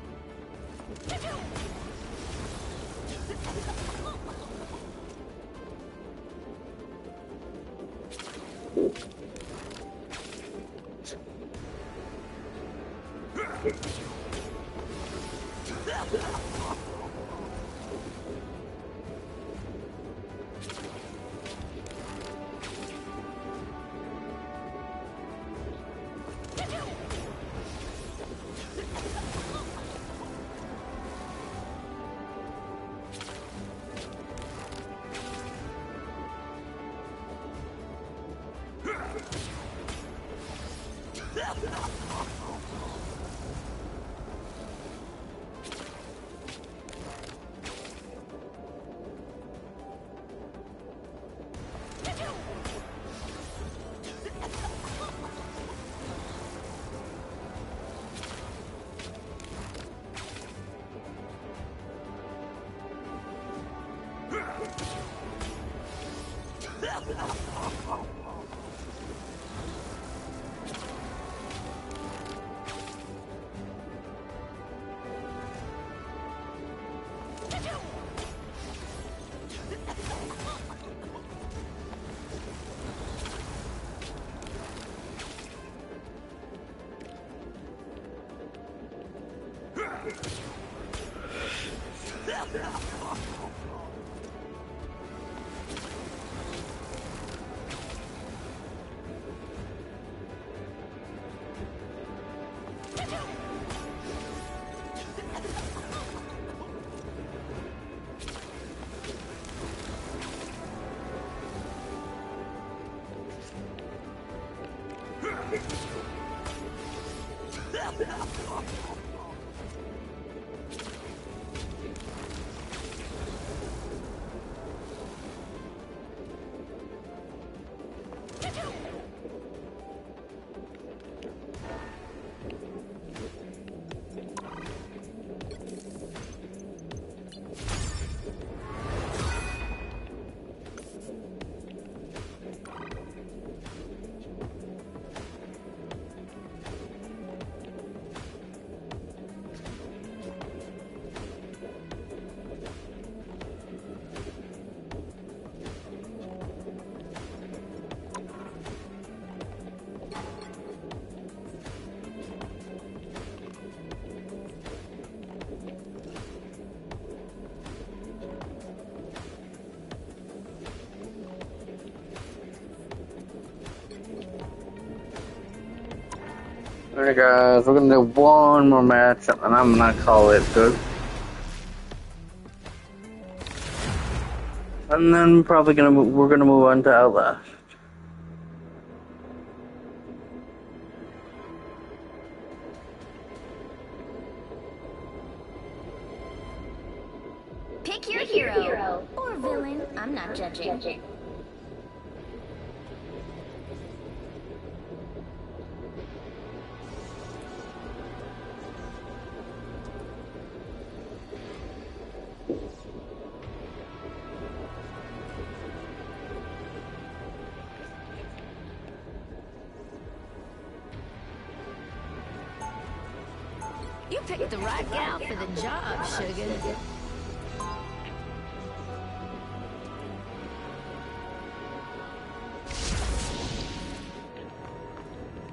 Alright guys, we're gonna do one more match and I'm gonna call it good. And then probably we're gonna move on to Outlast. Pick your hero or villain. I'm not judging. You picked the right gal for the job, sugar.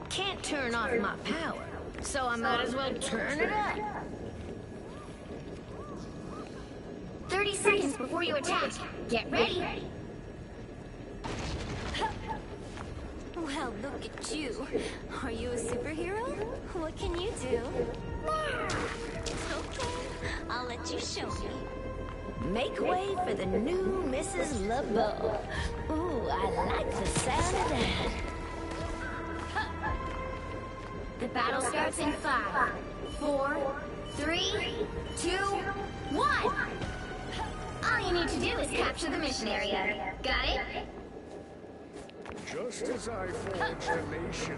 Can't turn off my power, so I might as well turn it up. 30 seconds before you attack. Get ready. Well, look at you. Are you a superhero? What can you do? Okay, I'll let you show me. Make way for the new Mrs. LeBeau. Ooh, I like the sound of that. The battle starts in 5, 4, 3, 2, 1. All you need to do is capture the mission area. Got it? Just as I forged a nation,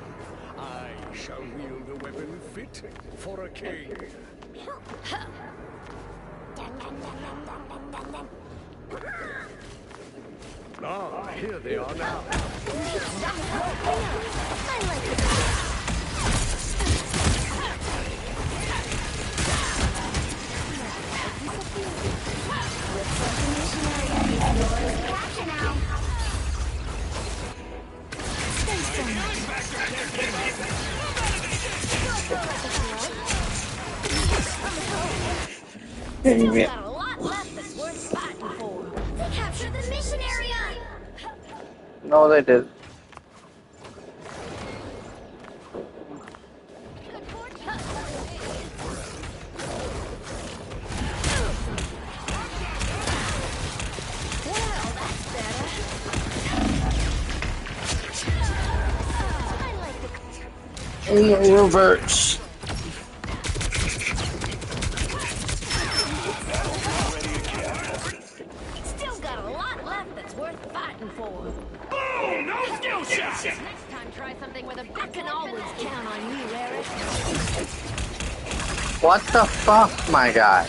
I shall wield a weapon fit for a king. Ah, here they are now. Capture now. Dang it. Got a lot left that's worth fighting for. They captured the mission area. No, they did. Well, that's better. Reverse. Still got a lot left that's worth fighting for. Boom! No skill shot! Next time, try something with a bit. I can always count on you, Eric. What the fuck, my guy?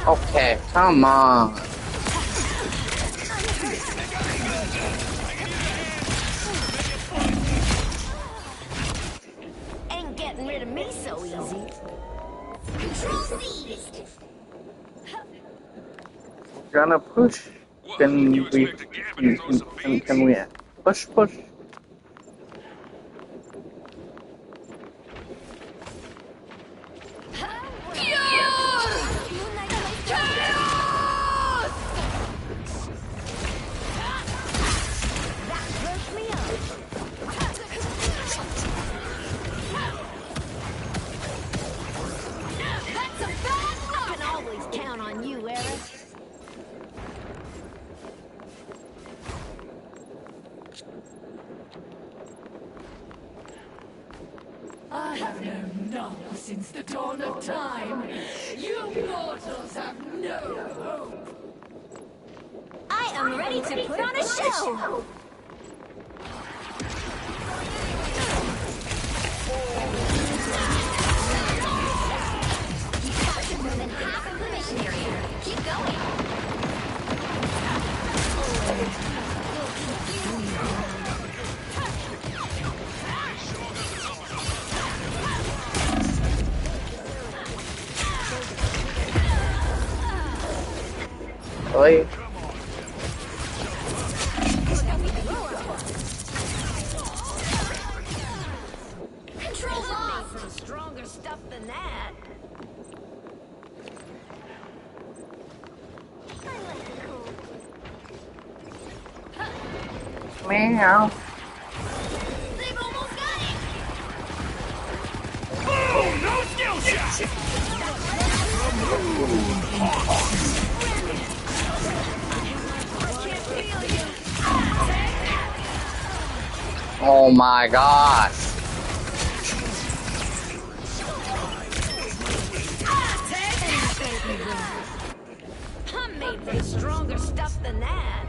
Okay, come on. Ain't getting rid of me so easy. Control seized. Gonna push. Can we push? I have known none since the dawn of time. You mortals have no hope. I am ready to put on a show. You captured more than half of the mission area. Keep going. Really? Control off. Some stronger stuff than that. Meow. They've almost got it. Boom! No skill shot! Oh my gosh. I'm made for stronger stuff than that.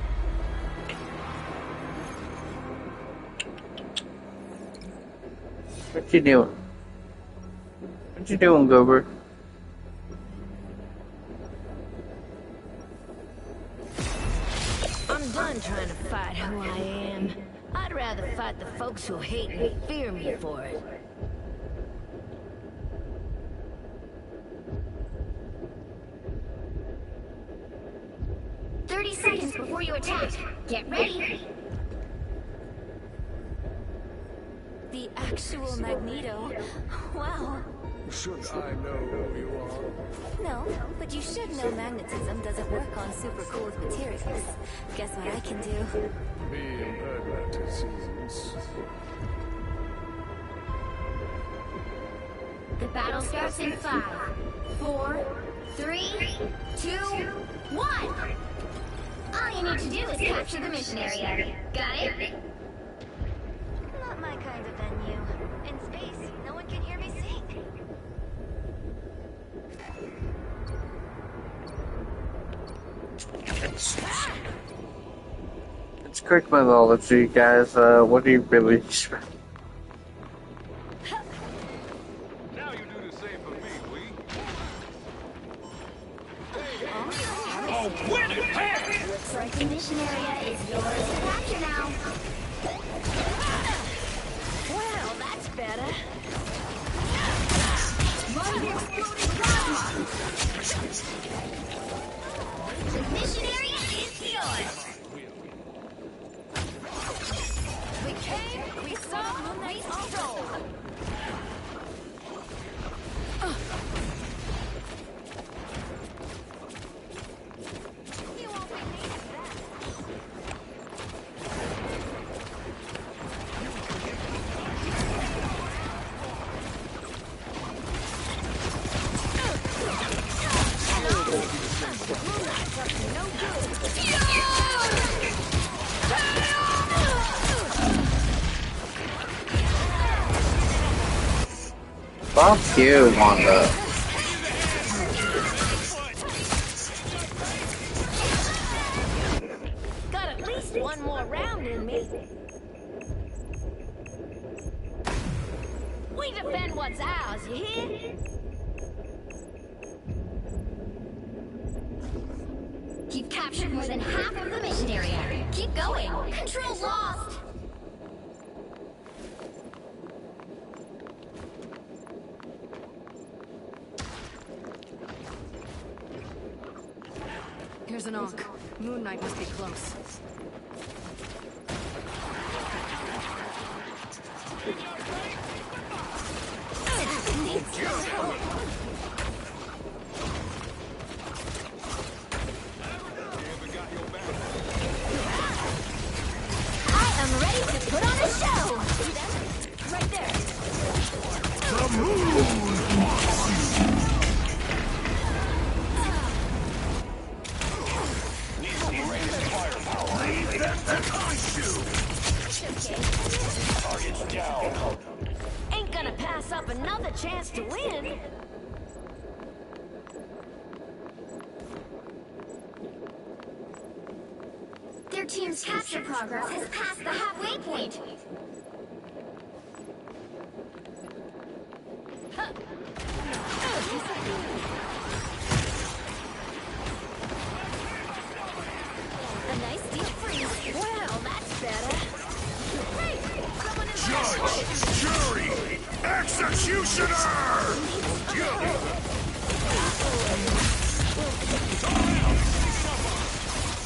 What you doing? What you doing, Goober? I'm done trying to fight who I am. I'd rather fight the folks who hate and fear me for it. "30 seconds before you attack. Get ready." The actual Magneto. Wow. Should I know who you are? No, but you should know magnetism doesn't work on super cooled materials. Guess what I can do? Be impertinent, it seems. The battle starts in 5, 4, 3, 2, 1. All you need to do is capture the mission area. Got it? Not my kind of venue. In space, no one can hear me sing. It's quick mythology, guys. What do you really expect? Now you do the same for me, Wee. Oh, winner! Looks like the mission area is yours to capture now. Well, that's better. The mission area is yours. We came, we saw, we stole. Fuck you, Wanda. Got at least one more round in me. We defend what's ours, you hear? You've captured more than half of the mission area. Keep going. Control lost. Here's an Ankh. Moon Knight must be close. I am ready to put on a show. See that? Right there. The moon wants you. Leave them to Kaishu! Target's down. Ain't gonna pass up another chance to win. Their team's capture progress has passed the halfway point. A nice deep freeze. Well, that's better. Hey, someone in Judge! Jury! Executioner!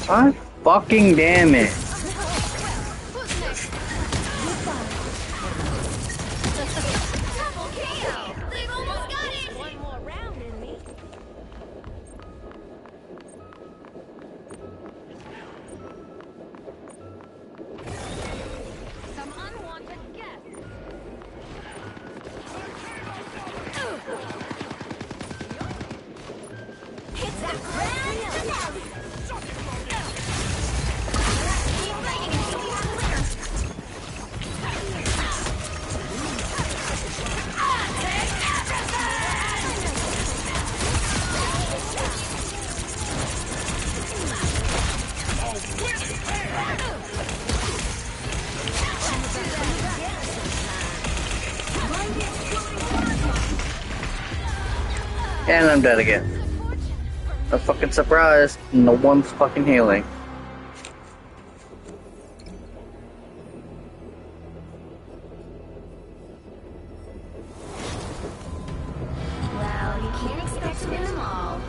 God fucking damn it. Double KO! They've almost got it! One more round in me. Some unwanted guests. Hits the ground finale! Keep fighting until we are clear. And I'm dead again. A fucking surprise. No one's fucking healing. Well, you can't expect to win them all.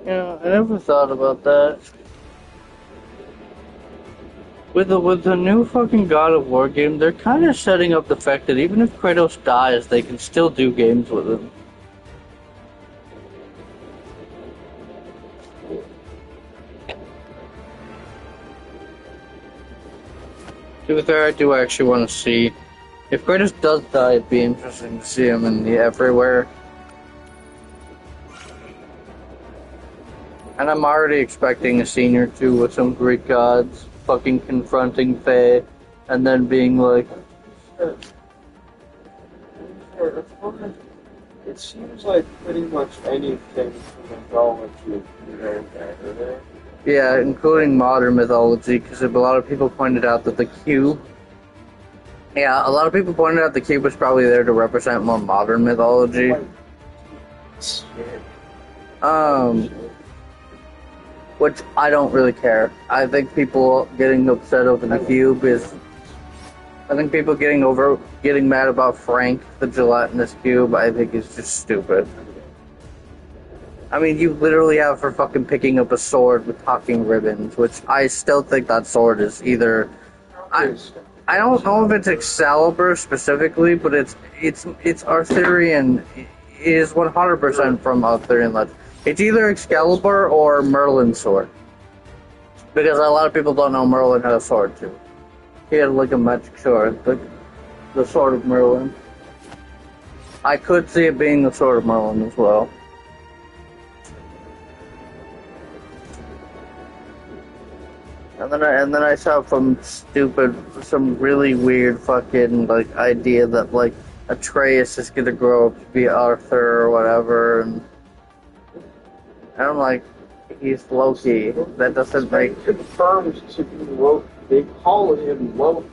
Yeah, I never thought about that. With the new fucking God of War game, they're kind of setting up the fact that even if Kratos dies, they can still do games with him. To be fair, I do actually want to see. If Kratos does die, it'd be interesting to see him in the everywhere. And I'm already expecting a scene or two with some Greek gods fucking confronting Faye and then being like, it seems like pretty much anything from mythology is better there. yeah, including modern mythology, because a lot of people pointed out that the cube. Yeah, a lot of people pointed out the cube was probably there to represent more modern mythology. Which I don't really care. I think people getting upset over the cube is. I think people getting mad about Frank, the gelatinous cube, I think is just stupid. I mean, you literally have her fucking picking up a sword with talking ribbons, which I still think that sword is either. I don't know if it's Excalibur specifically, but it's Arthurian. It is 100% from Arthurian legend. It's either Excalibur or Merlin's sword. Because a lot of people don't know Merlin had a sword too. He had like a magic sword, the sword of Merlin. I could see it being the sword of Merlin as well. And then I saw some really weird fucking like idea that like Atreus is gonna grow up to be Arthur or whatever, and I'm like, he's Loki. That doesn't make confirmed to be Loki. They call him Loki.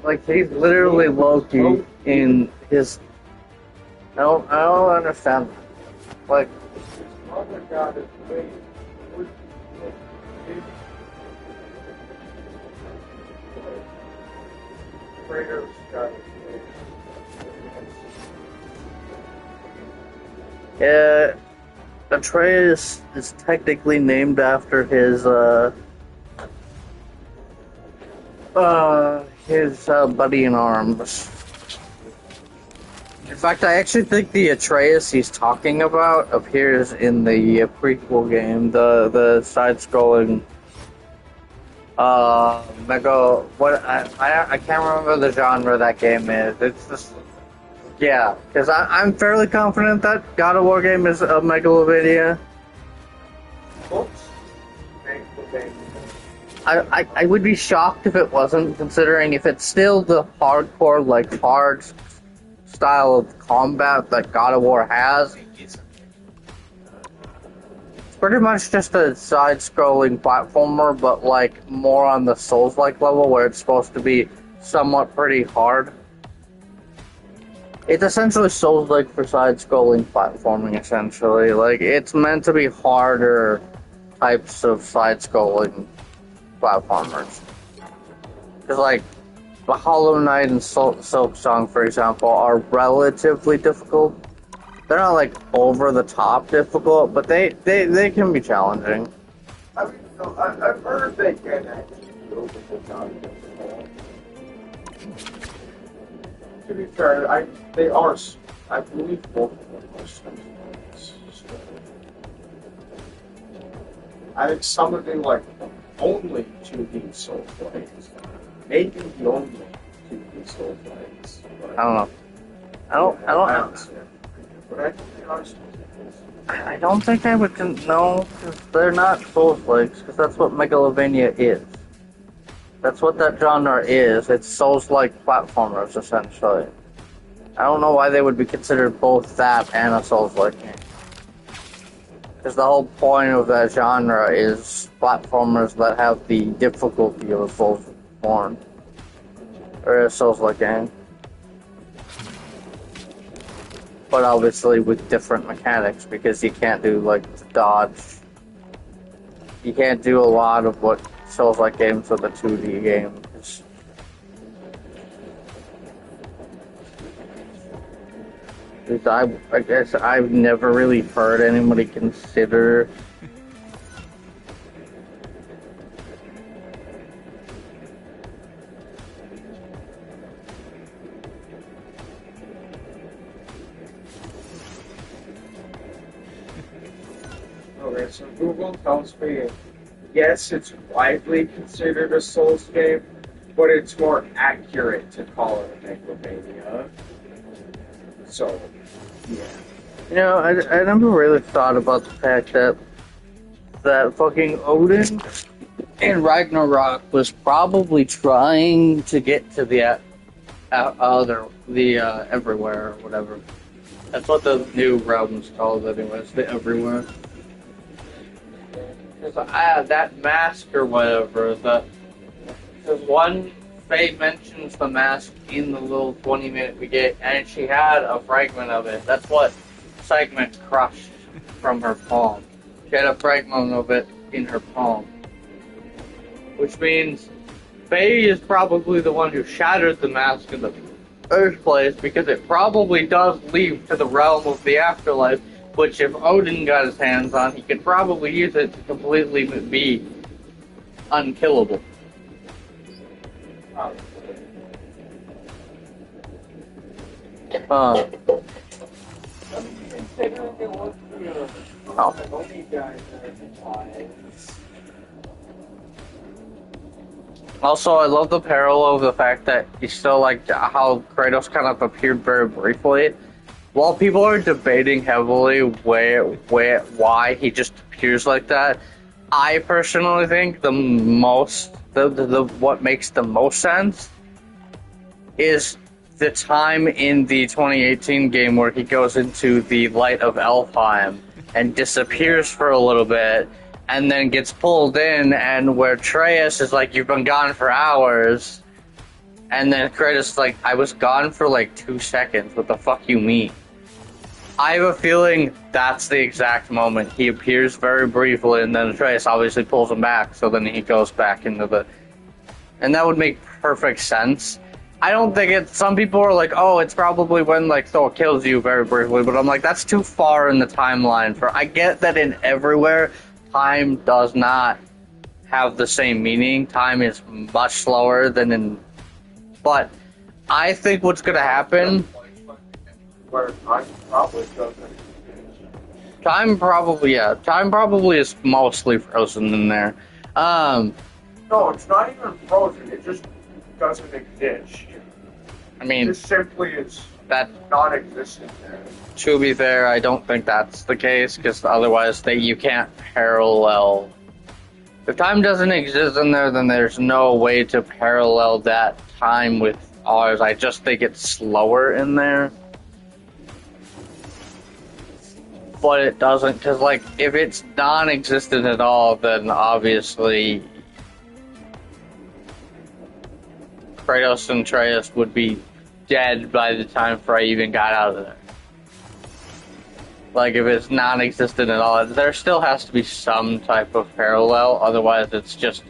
Like he's literally Loki in his. I don't understand. Like. Other god is way. Kratos got Yeah, Atreus is technically named after his buddy in arms. In fact, I actually think the Atreus he's talking about appears in the prequel game, the side-scrolling Mega. What I can't remember the genre that game is. It's just yeah, because I'm fairly confident that God of War game is a Megalovania. I would be shocked if it wasn't, considering if it's still the hardcore, like hard style of combat that God of War has. It's pretty much just a side-scrolling platformer, but like more on the Souls-like level, where it's supposed to be somewhat pretty hard. It's essentially Souls-like for side-scrolling platforming, essentially. Like, it's meant to be harder types of side-scrolling platformers. Because, like, the Hollow Knight and Silksong, for example, are relatively difficult. They're not, like, over-the-top difficult, but they can be challenging. I mean, I've heard they can actually be over-the-top difficult. To be fair, they are, I believe, both of them are Souls-like. I think some of them, like, only 2D Souls-like. Maybe the only 2D Souls-like. I don't know. I don't know. But I think they are Souls-like. I don't think I would know, because they're not Souls-likes, because that's what Megalovania is. That's what that genre is. It's Souls-like platformers, essentially. I don't know why they would be considered both that and a Souls-like game. Because the whole point of that genre is platformers that have the difficulty of a Soulsborne. Or a Souls-like game. But obviously with different mechanics, because you can't do, like, dodge. You can't do a lot of what Souls-like games with a 2D game. Because I guess I've never really heard anybody consider Okay, so Google tells me, yes, it's widely considered a Souls game, but it's more accurate to call it a Metroidvania. So, yeah. You know, I never really thought about the fact that fucking Odin in Ragnarok was probably trying to get to the everywhere or whatever. That's what the new realm's called, anyways. The everywhere. Because that mask or whatever. There's one. Faye mentions the mask in the little 20-minute we get, and she had a fragment of it. That's what Segment crushed from her palm. She had a fragment of it in her palm. Which means Faye is probably the one who shattered the mask in the first place, because it probably does lead to the realm of the afterlife, which if Odin got his hands on, he could probably use it to completely be unkillable. Also, I love the parallel of the fact that you still like how Kratos kind of appeared very briefly. While people are debating heavily why he just appears like that, I personally think what makes the most sense is the time in the 2018 game where he goes into the light of Elfheim and disappears for a little bit and then gets pulled in, and where Atreus is like, you've been gone for hours, and then Kratos is like, I was gone for like 2 seconds, what the fuck you mean? I have a feeling that's the exact moment. He appears very briefly, and then Atreus obviously pulls him back, so then he goes back into the... And that would make perfect sense. I don't think it's... Some people are like, oh, it's probably when, like, Thor kills you very briefly, but I'm like, that's too far in the timeline for... I get that in Everywhere, time does not have the same meaning. Time is much slower than in... But I think what's gonna happen... Where time probably doesn't. Time probably is mostly frozen in there. No, it's not even frozen. It just doesn't exist. I mean, it simply is that non-existent there. To be fair, I don't think that's the case, because otherwise you can't parallel. If time doesn't exist in there, then there's no way to parallel that time with ours. I just think it's slower in there. But it doesn't, because, like, if it's non-existent at all, then obviously Kratos and Atreus would be dead by the time Frey even got out of there. Like, if it's non-existent at all, there still has to be some type of parallel, otherwise it's just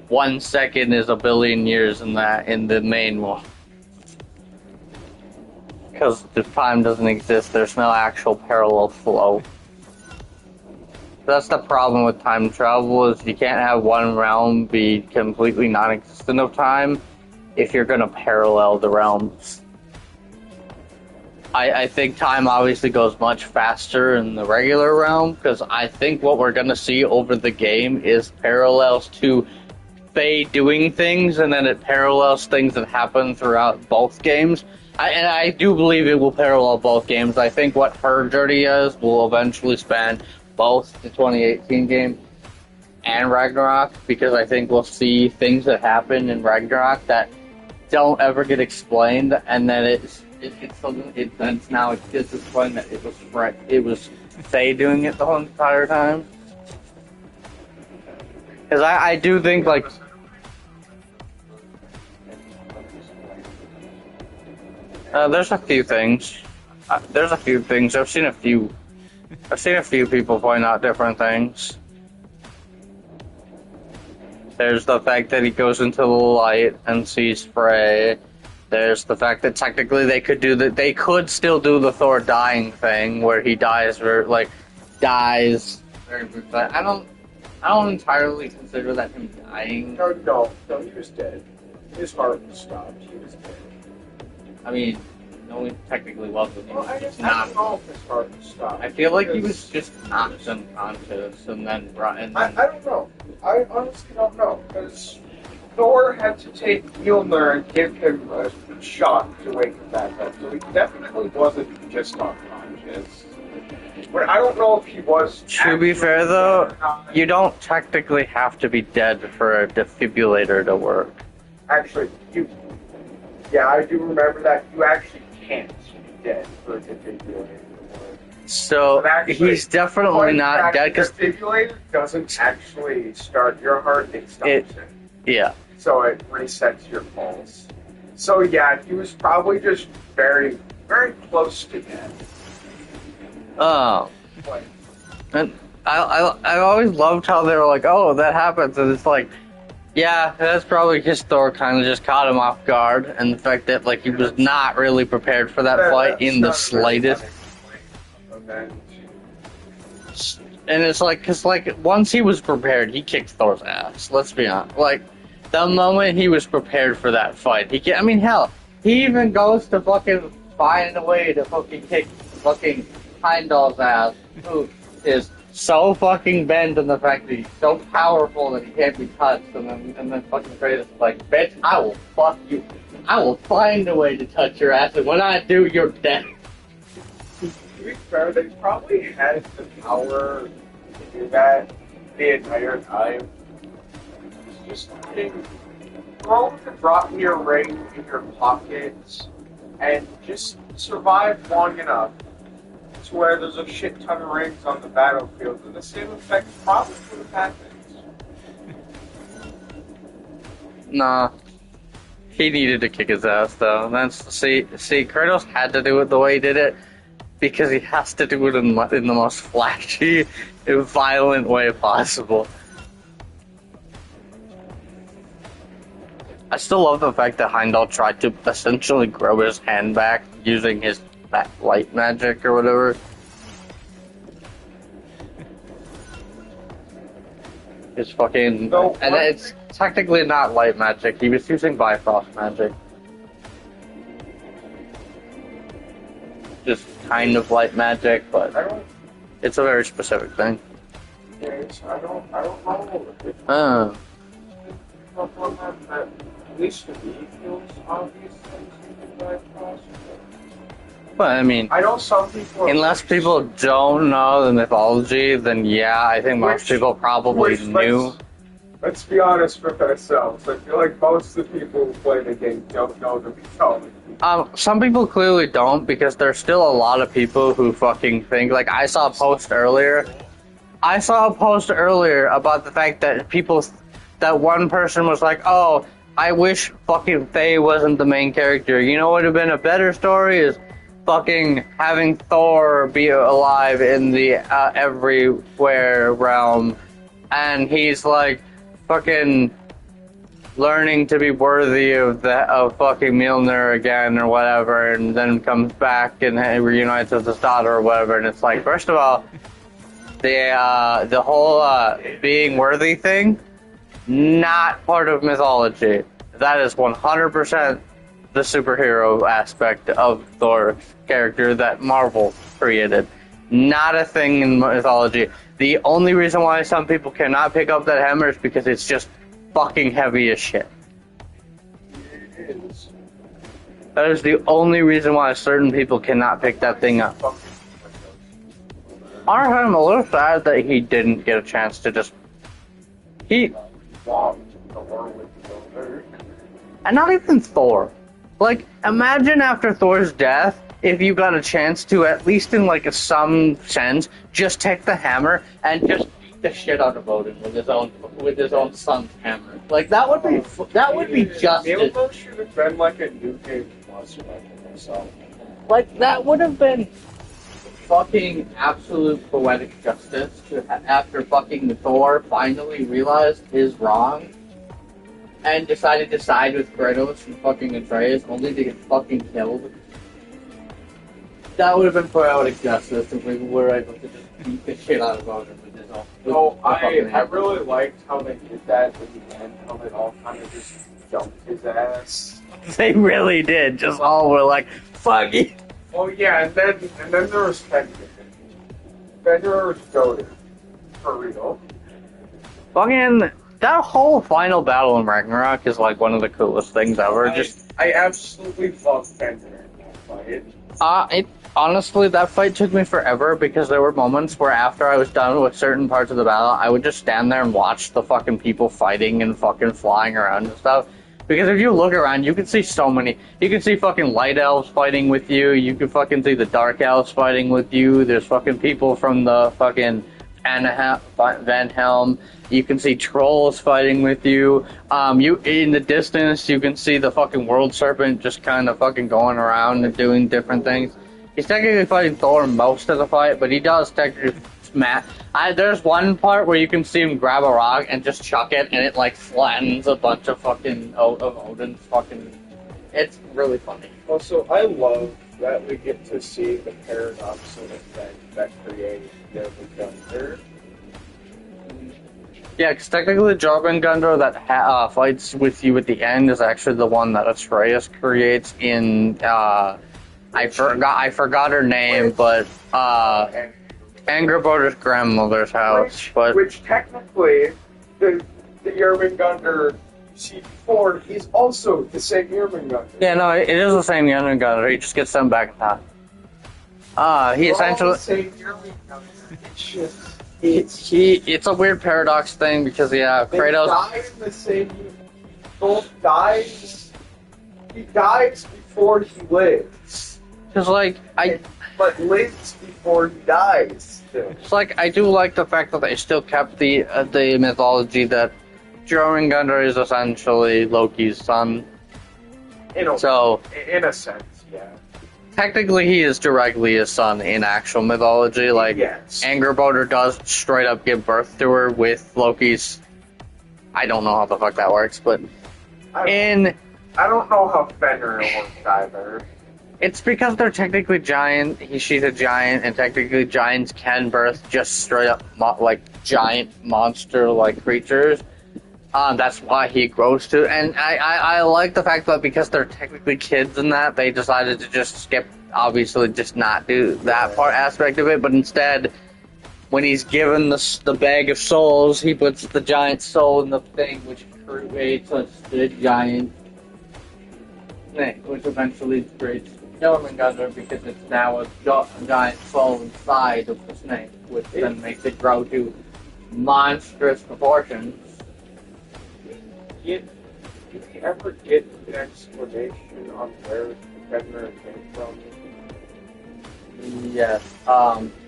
1 second is a billion years in the main one. Because the time doesn't exist, there's no actual parallel flow. That's the problem with time travel, is you can't have one realm be completely non-existent of time if you're going to parallel the realms. I think time obviously goes much faster in the regular realm, because I think what we're going to see over the game is parallels to Faye doing things, and then it parallels things that happen throughout both games. And I do believe it will parallel both games. I think what her journey is will eventually span both the 2018 game and Ragnarok, because I think we'll see things that happen in Ragnarok that don't ever get explained, and then it's now it gets explained that it was Faye doing it the whole entire time. Because I do think, like, there's a few things. I've seen a few people point out different things. There's the fact that he goes into the light and sees Frey. There's the fact that technically they could still do the Thor dying thing where he dies dies very briefly. But I don't entirely consider that him dying. No, he was dead. His heart was stopped. He was dead. I mean, no, he technically wasn't. He was I just don't know if his heart was stopped. I feel like he was just knocked unconscious and then I don't know. I honestly don't know, because Thor had to take Mjolnir and give him a shot to wake him back up, so he definitely wasn't just unconscious. But I don't know if he was... To be fair, though, you don't technically have to be dead for a defibrillator to work. Actually, yeah, I do remember that. You actually can't be dead for a defibrillator. So, he's definitely not dead, because... The defibrillator doesn't actually start your heart, it stops it. Yeah. So it resets your pulse. So yeah, he was probably just very, very close to death. Oh. And I always loved how they were like, oh, that happens, and it's like, yeah, that's probably just Thor kind of just caught him off guard, and the fact that, like, he was not really prepared for that fight in the slightest. And it's like, because, like, once he was prepared, he kicked Thor's ass, let's be honest. Like, the moment he was prepared for that fight, I mean, hell, he even goes to fucking find a way to fucking kick fucking Heimdall's ass, who is so fucking bent on the fact that he's so powerful that he can't be touched, and then fucking Kratos is like, bitch, I will fuck you. I will find a way to touch your ass, and when I do, you're dead. To be fair, they probably had the power to do that the entire time. Just throw the drop your ring in your pockets and just survive long enough to where there's a shit ton of rings on the battlefield, and the same effect probably would have happened. Nah. He needed to kick his ass, though. See, Kratos had to do it the way he did it because he has to do it in the most flashy, violent way possible. I still love the fact that Heimdall tried to essentially grow his hand back using his light magic or whatever. His fucking... and it's technically not light magic, he was using Bifrost magic. Just kind of light magic, but it's a very specific thing. Yes, I don't know. At least to me feels obvious But I mean, I know some people. Unless people don't know the mythology, then yeah, I think most people probably knew. Let's be honest with ourselves. I feel like most of the people who play the game don't know the mythology. Some people clearly don't, because there's still a lot of people who fucking think. Like, I saw a post earlier about the fact that that one person was like, oh, I wish fucking Faye wasn't the main character. You know what would have been a better story is fucking having Thor be alive in the everywhere realm, and he's like fucking learning to be worthy of fucking Mjolnir again or whatever, and then comes back and reunites with his daughter or whatever. And it's like, first of all, the whole being worthy thing, not part of mythology. That is 100% the superhero aspect of Thor's character that Marvel created. Not a thing in mythology. The only reason why some people cannot pick up that hammer is because it's just fucking heavy as shit. That is the only reason why certain people cannot pick that thing up. I'm a little sad that he didn't get a chance to just... And not even Thor. Like, imagine after Thor's death, if you got a chance to, at least in like some sense, just take the hammer and just beat the shit out of Odin with his own son's hammer. Like, that would be justice. Mjolnir should have been like a New Game Plus myself. Like, that would have been fucking absolute poetic justice to after fucking Thor finally realized his wrong. and decided to side with Kratos and fucking Atreus only to get fucking killed. That would have been poetic justice if we were able to just beat the shit out of Odin with this all. No, I really liked how they did that in the end, how they all kind of just jumped his ass. They really did. Just all were like, fuck it. Oh yeah, and then there was Fenrir. Fenrir was goated. For real. Fucking that whole final battle in Ragnarok is like one of the coolest things ever. I absolutely love Fenrir in that fight. Honestly, that fight took me forever because there were moments where after I was done with certain parts of the battle, I would just stand there and watch the fucking people fighting and fucking flying around and stuff. Because if you look around, you can see so many. You can see fucking light elves fighting with you. You can fucking see the dark elves fighting with you. There's fucking people from the fucking Van Helm. You can see trolls fighting with you. You in the distance, you can see the fucking World Serpent just kind of fucking going around and doing different things. He's technically fighting Thor most of the fight, but he does technically smash. There's one part where you can see him grab a rock and just chuck it, and it like flattens a bunch of fucking of Odin's fucking. It's really funny. Also, I love that we get to see the paradoxical effect that created Jormungandr. Yeah, because technically Jormungandr that fights with you at the end is actually the one that Atreus creates in I forgot her name, but Angrboda's grandmother's house. Which technically the Jormungandr C4 is also the same Jormungandr. Yeah, no, it is the same Jormungandr. He just gets sent back in time. He essentially. The same Jormungandr. It's just. It's a weird paradox thing because Kratos. They die in the same. Both dies. He dies before he lives. Cause but lives before he dies. Still. It's like I do like the fact that they still kept the mythology that Jormungandr is essentially Loki's son. In a sense, yeah. Technically, he is directly his son in actual mythology. Like, yes. Angrboda does straight up give birth to her with Loki's. I don't know how the fuck that works, but I don't know how Fenrir works either. It's because they're technically giant. She's a giant, and technically giants can birth just straight up giant monster-like creatures. That's why he grows to. And I like the fact that because they're technically kids in that, they decided to just skip, obviously, just not do that part aspect of it, but instead, when he's given the bag of souls, he puts the giant soul in the thing, which creates the giant thing, which eventually creates Jormungandr because it's now a giant soul inside of the snake, which then makes it grow to monstrous proportions. Did we ever get an explanation on where Fenrir came from? Yes.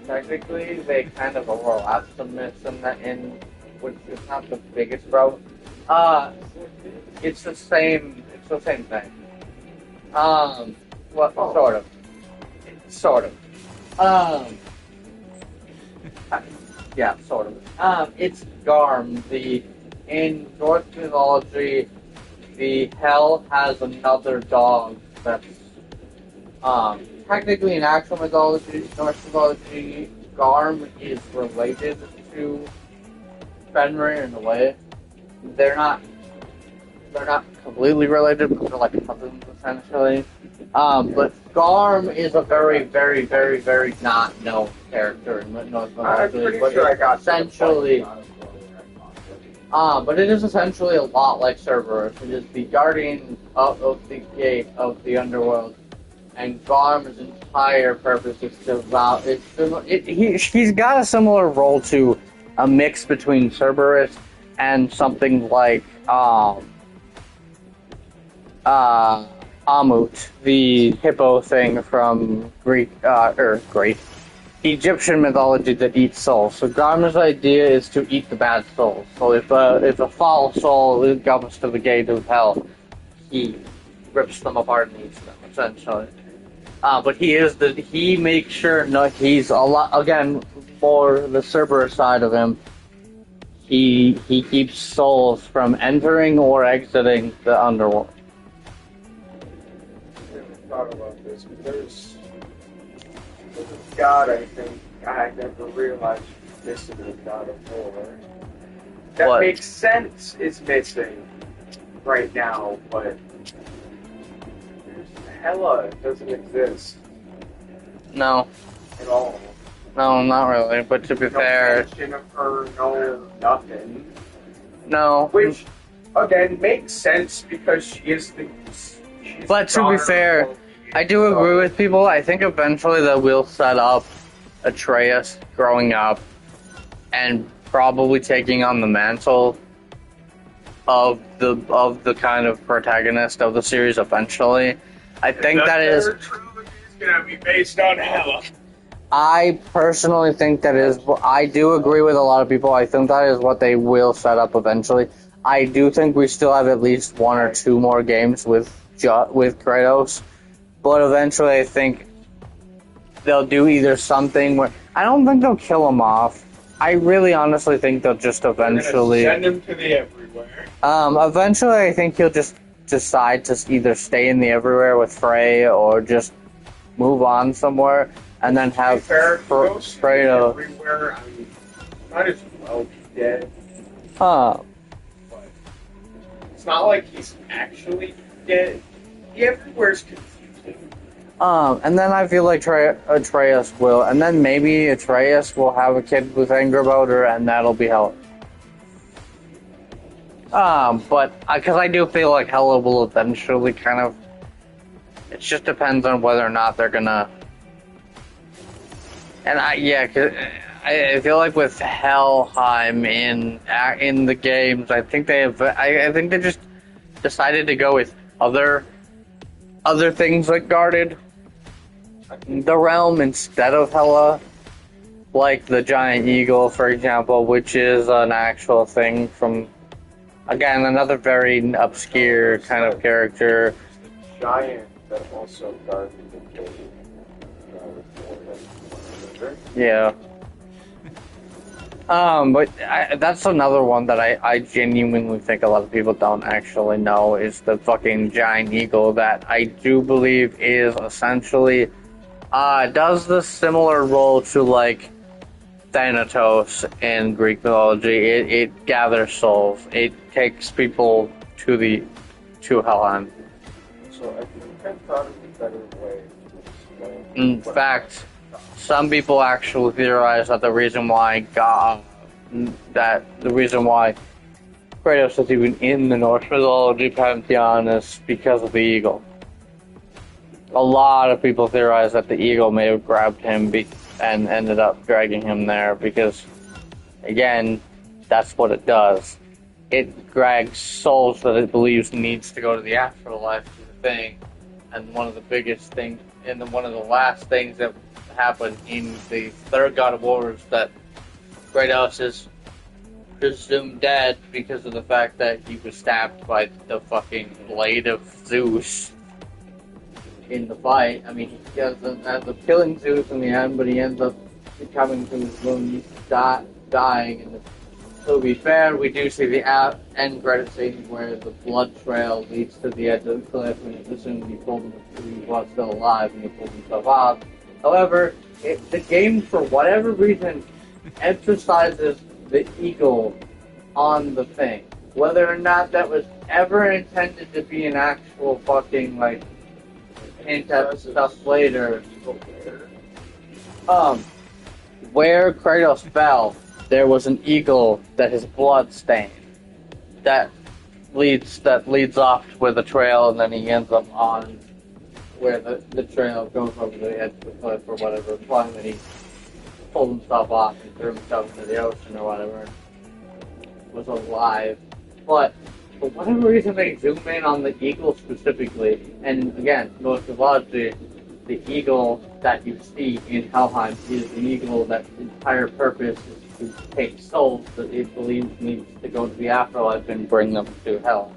Technically, they kind of overlap some myths in which is not the biggest growth. It's the same thing. Sort of. Yeah, sort of. It's Garm. In Norse mythology, the Hell has another dog that's, technically in actual mythology, Norse mythology, Garm is related to Fenrir in a way. They're not completely related, but they're like cousins, essentially. But Garm is a very, very, very, very not known character in Norse mythology. But sure I got essentially, but it is essentially a lot like Cerberus. It is the guardian of the gate of the underworld, and Garm's entire purpose is to he's got a similar role to a mix between Cerberus and something like Amut, the hippo thing from Egyptian mythology that eats souls. So Garm's idea is to eat the bad souls. So if a foul soul comes to the gate of hell, he rips them apart and eats them, essentially. But he makes sure, no, he's a lot, again, more the Cerberus side of him. he keeps souls from entering or exiting the underworld. I never thought about this, but there's a god I think I never realized existed in God of War. That What? makes sense is missing right now, but Hela doesn't exist No, at all. no, not really. But to be No fair, mention of her, no nothing. no. Which, again, makes sense because she is the. She's But the to be daughter fair, of I do agree with people. I think eventually they will set up Atreus growing up and probably taking on the mantle of the kind of protagonist of the series eventually. I think The that is. third trilogy is gonna be based on Hela. I personally think that is. I do agree with a lot of people. I think that is what they will set up eventually. I do think we still have at least one or two more games with Kratos, but eventually I think they'll do either something where I don't think they'll kill him off. I really honestly think they'll just eventually Send him to the everywhere. Eventually I think he'll just decide to either stay in the everywhere with Frey or just move on somewhere and then have Kratos. Everywhere. I mean, might as well be dead. It's not like he's actually dead. The everywhere's confusing. And then I feel like Atreus will, and then maybe Atreus will have a kid with Angrboda, and that'll be Hela. But because I do feel like Hela will eventually kind of. It just depends on whether or not they're gonna. And cause I feel like with Helheim in the games, I think they just decided to go with other things that guarded the realm instead of Hela, like the giant eagle, for example, which is an actual thing from, again, another very obscure kind of character. Giant that also guarded the cave. Yeah. But that's another one that I genuinely think a lot of people don't actually know is the fucking giant eagle that I do believe is essentially does the similar role to like Thanatos in Greek mythology. It gathers souls. It takes people to Helheim. So I think I thought of a better way to explain. In fact, some people actually theorize that the reason why Kratos is even in the Norse mythology pantheon is because of the eagle. A lot of people theorize that the eagle may have grabbed him and ended up dragging him there because, again, that's what it does. It drags souls that it believes needs to go to the afterlife to the thing. And one of the biggest things, and one of the last things that happened in the third God of War is that Kratos is presumed dead because of the fact that he was stabbed by the fucking blade of Zeus in the fight. I mean, he ends up killing Zeus in the end, but he ends up coming to his wounds, dying. And to be fair, we do see the end credit scene where the blood trail leads to the edge of the cliff, and it's assumed he was still alive and he pulled himself off. However, the game, for whatever reason, emphasizes the eagle on the thing. Whether or not that was ever intended to be an actual fucking, like, hint at stuff later. Where Kratos fell, there was an eagle that his blood stained. That leads off with a trail, and then he ends up on where the trail goes over the edge of the cliff or whatever, implying that he pulled himself off and threw himself into the ocean or whatever, was alive. But for whatever reason, they zoom in on the eagle specifically, and again, most of us, the eagle that you see in Helheim is an eagle that entire purpose is to take souls that it believes needs to go to the afterlife and bring them to hell.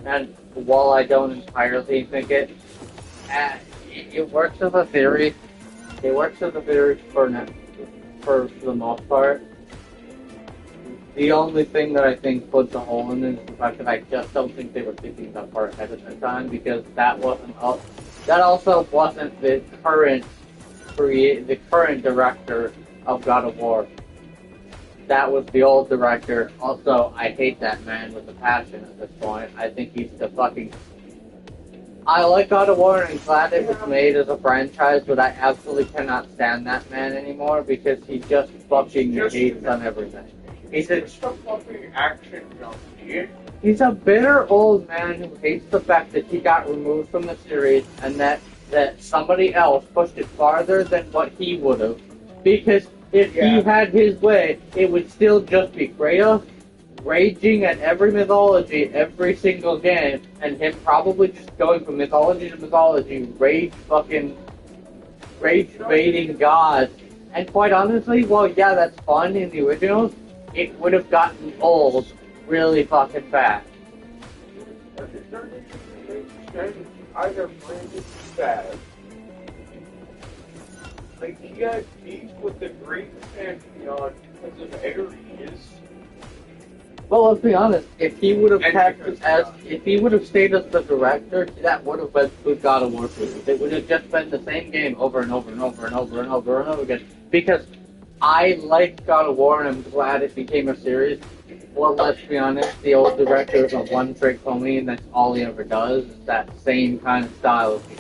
And while I don't entirely think it works as a theory. It works as a theory for now. for the most part. The only thing that I think puts a hole in it is the fact that I just don't think they were thinking that far ahead at the time, because that also wasn't the current director of God of War. That was the old director. Also, I hate that man with a passion at this point. I think he's the fucking... I like God of War and I'm glad it was made as a franchise, but I absolutely cannot stand that man anymore because he just fucking hates on everything. He's a fucking action junkie. He's a bitter old man who hates the fact that he got removed from the series and that somebody else pushed it farther than what he would have. Because if he had his way, it would still just be Kratos raging at every mythology, every single game, and him probably just going from mythology to mythology, rage baiting gods. And quite honestly, well, yeah, that's fun in the originals, it would have gotten old really fucking fast. Either Brandon bad. Like, he had beef with the great Pantheon because of Ares. Well, let's be honest. If he would have stayed as the director, that would have been with God of War series. It would have just been the same game over and over and over and over and over and over again. Because I liked God of War and I'm glad it became a series. Well, let's be honest. The old director is a one-trick pony, and that's all he ever does. Is that same kind of style of game.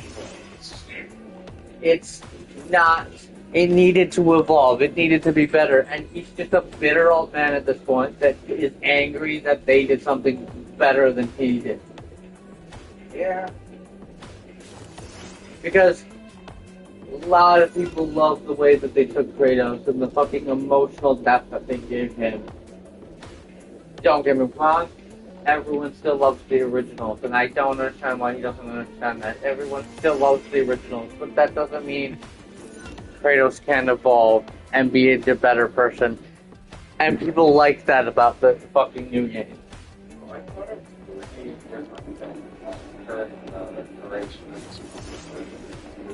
It's not. It needed to evolve. It needed to be better. And he's just a bitter old man at this point that is angry that they did something better than he did. Yeah. Because a lot of people love the way that they took Kratos and the fucking emotional depth that they gave him. Don't get me wrong, everyone still loves the originals, and I don't understand why he doesn't understand that. Everyone still loves the originals, but that doesn't mean Kratos can evolve and be a better person. And people like that about the fucking new game.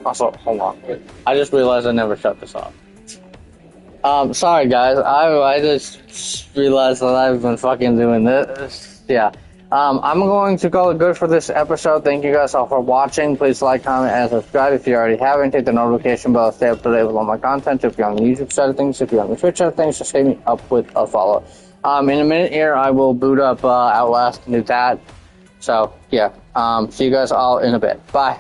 Also, hold on. I just realized I never shut this off. Sorry guys, I just realized that I've been fucking doing this. Yeah. I'm going to call it good for this episode. Thank you guys all for watching. Please like, comment, and subscribe if you already haven't. Hit the notification bell to stay up to date with all my content. If you're on the YouTube side of things, if you're on the Twitch side of things, just hit me up with a follow. In a minute here, I will boot up Outlast and do that. So, yeah. See you guys all in a bit. Bye.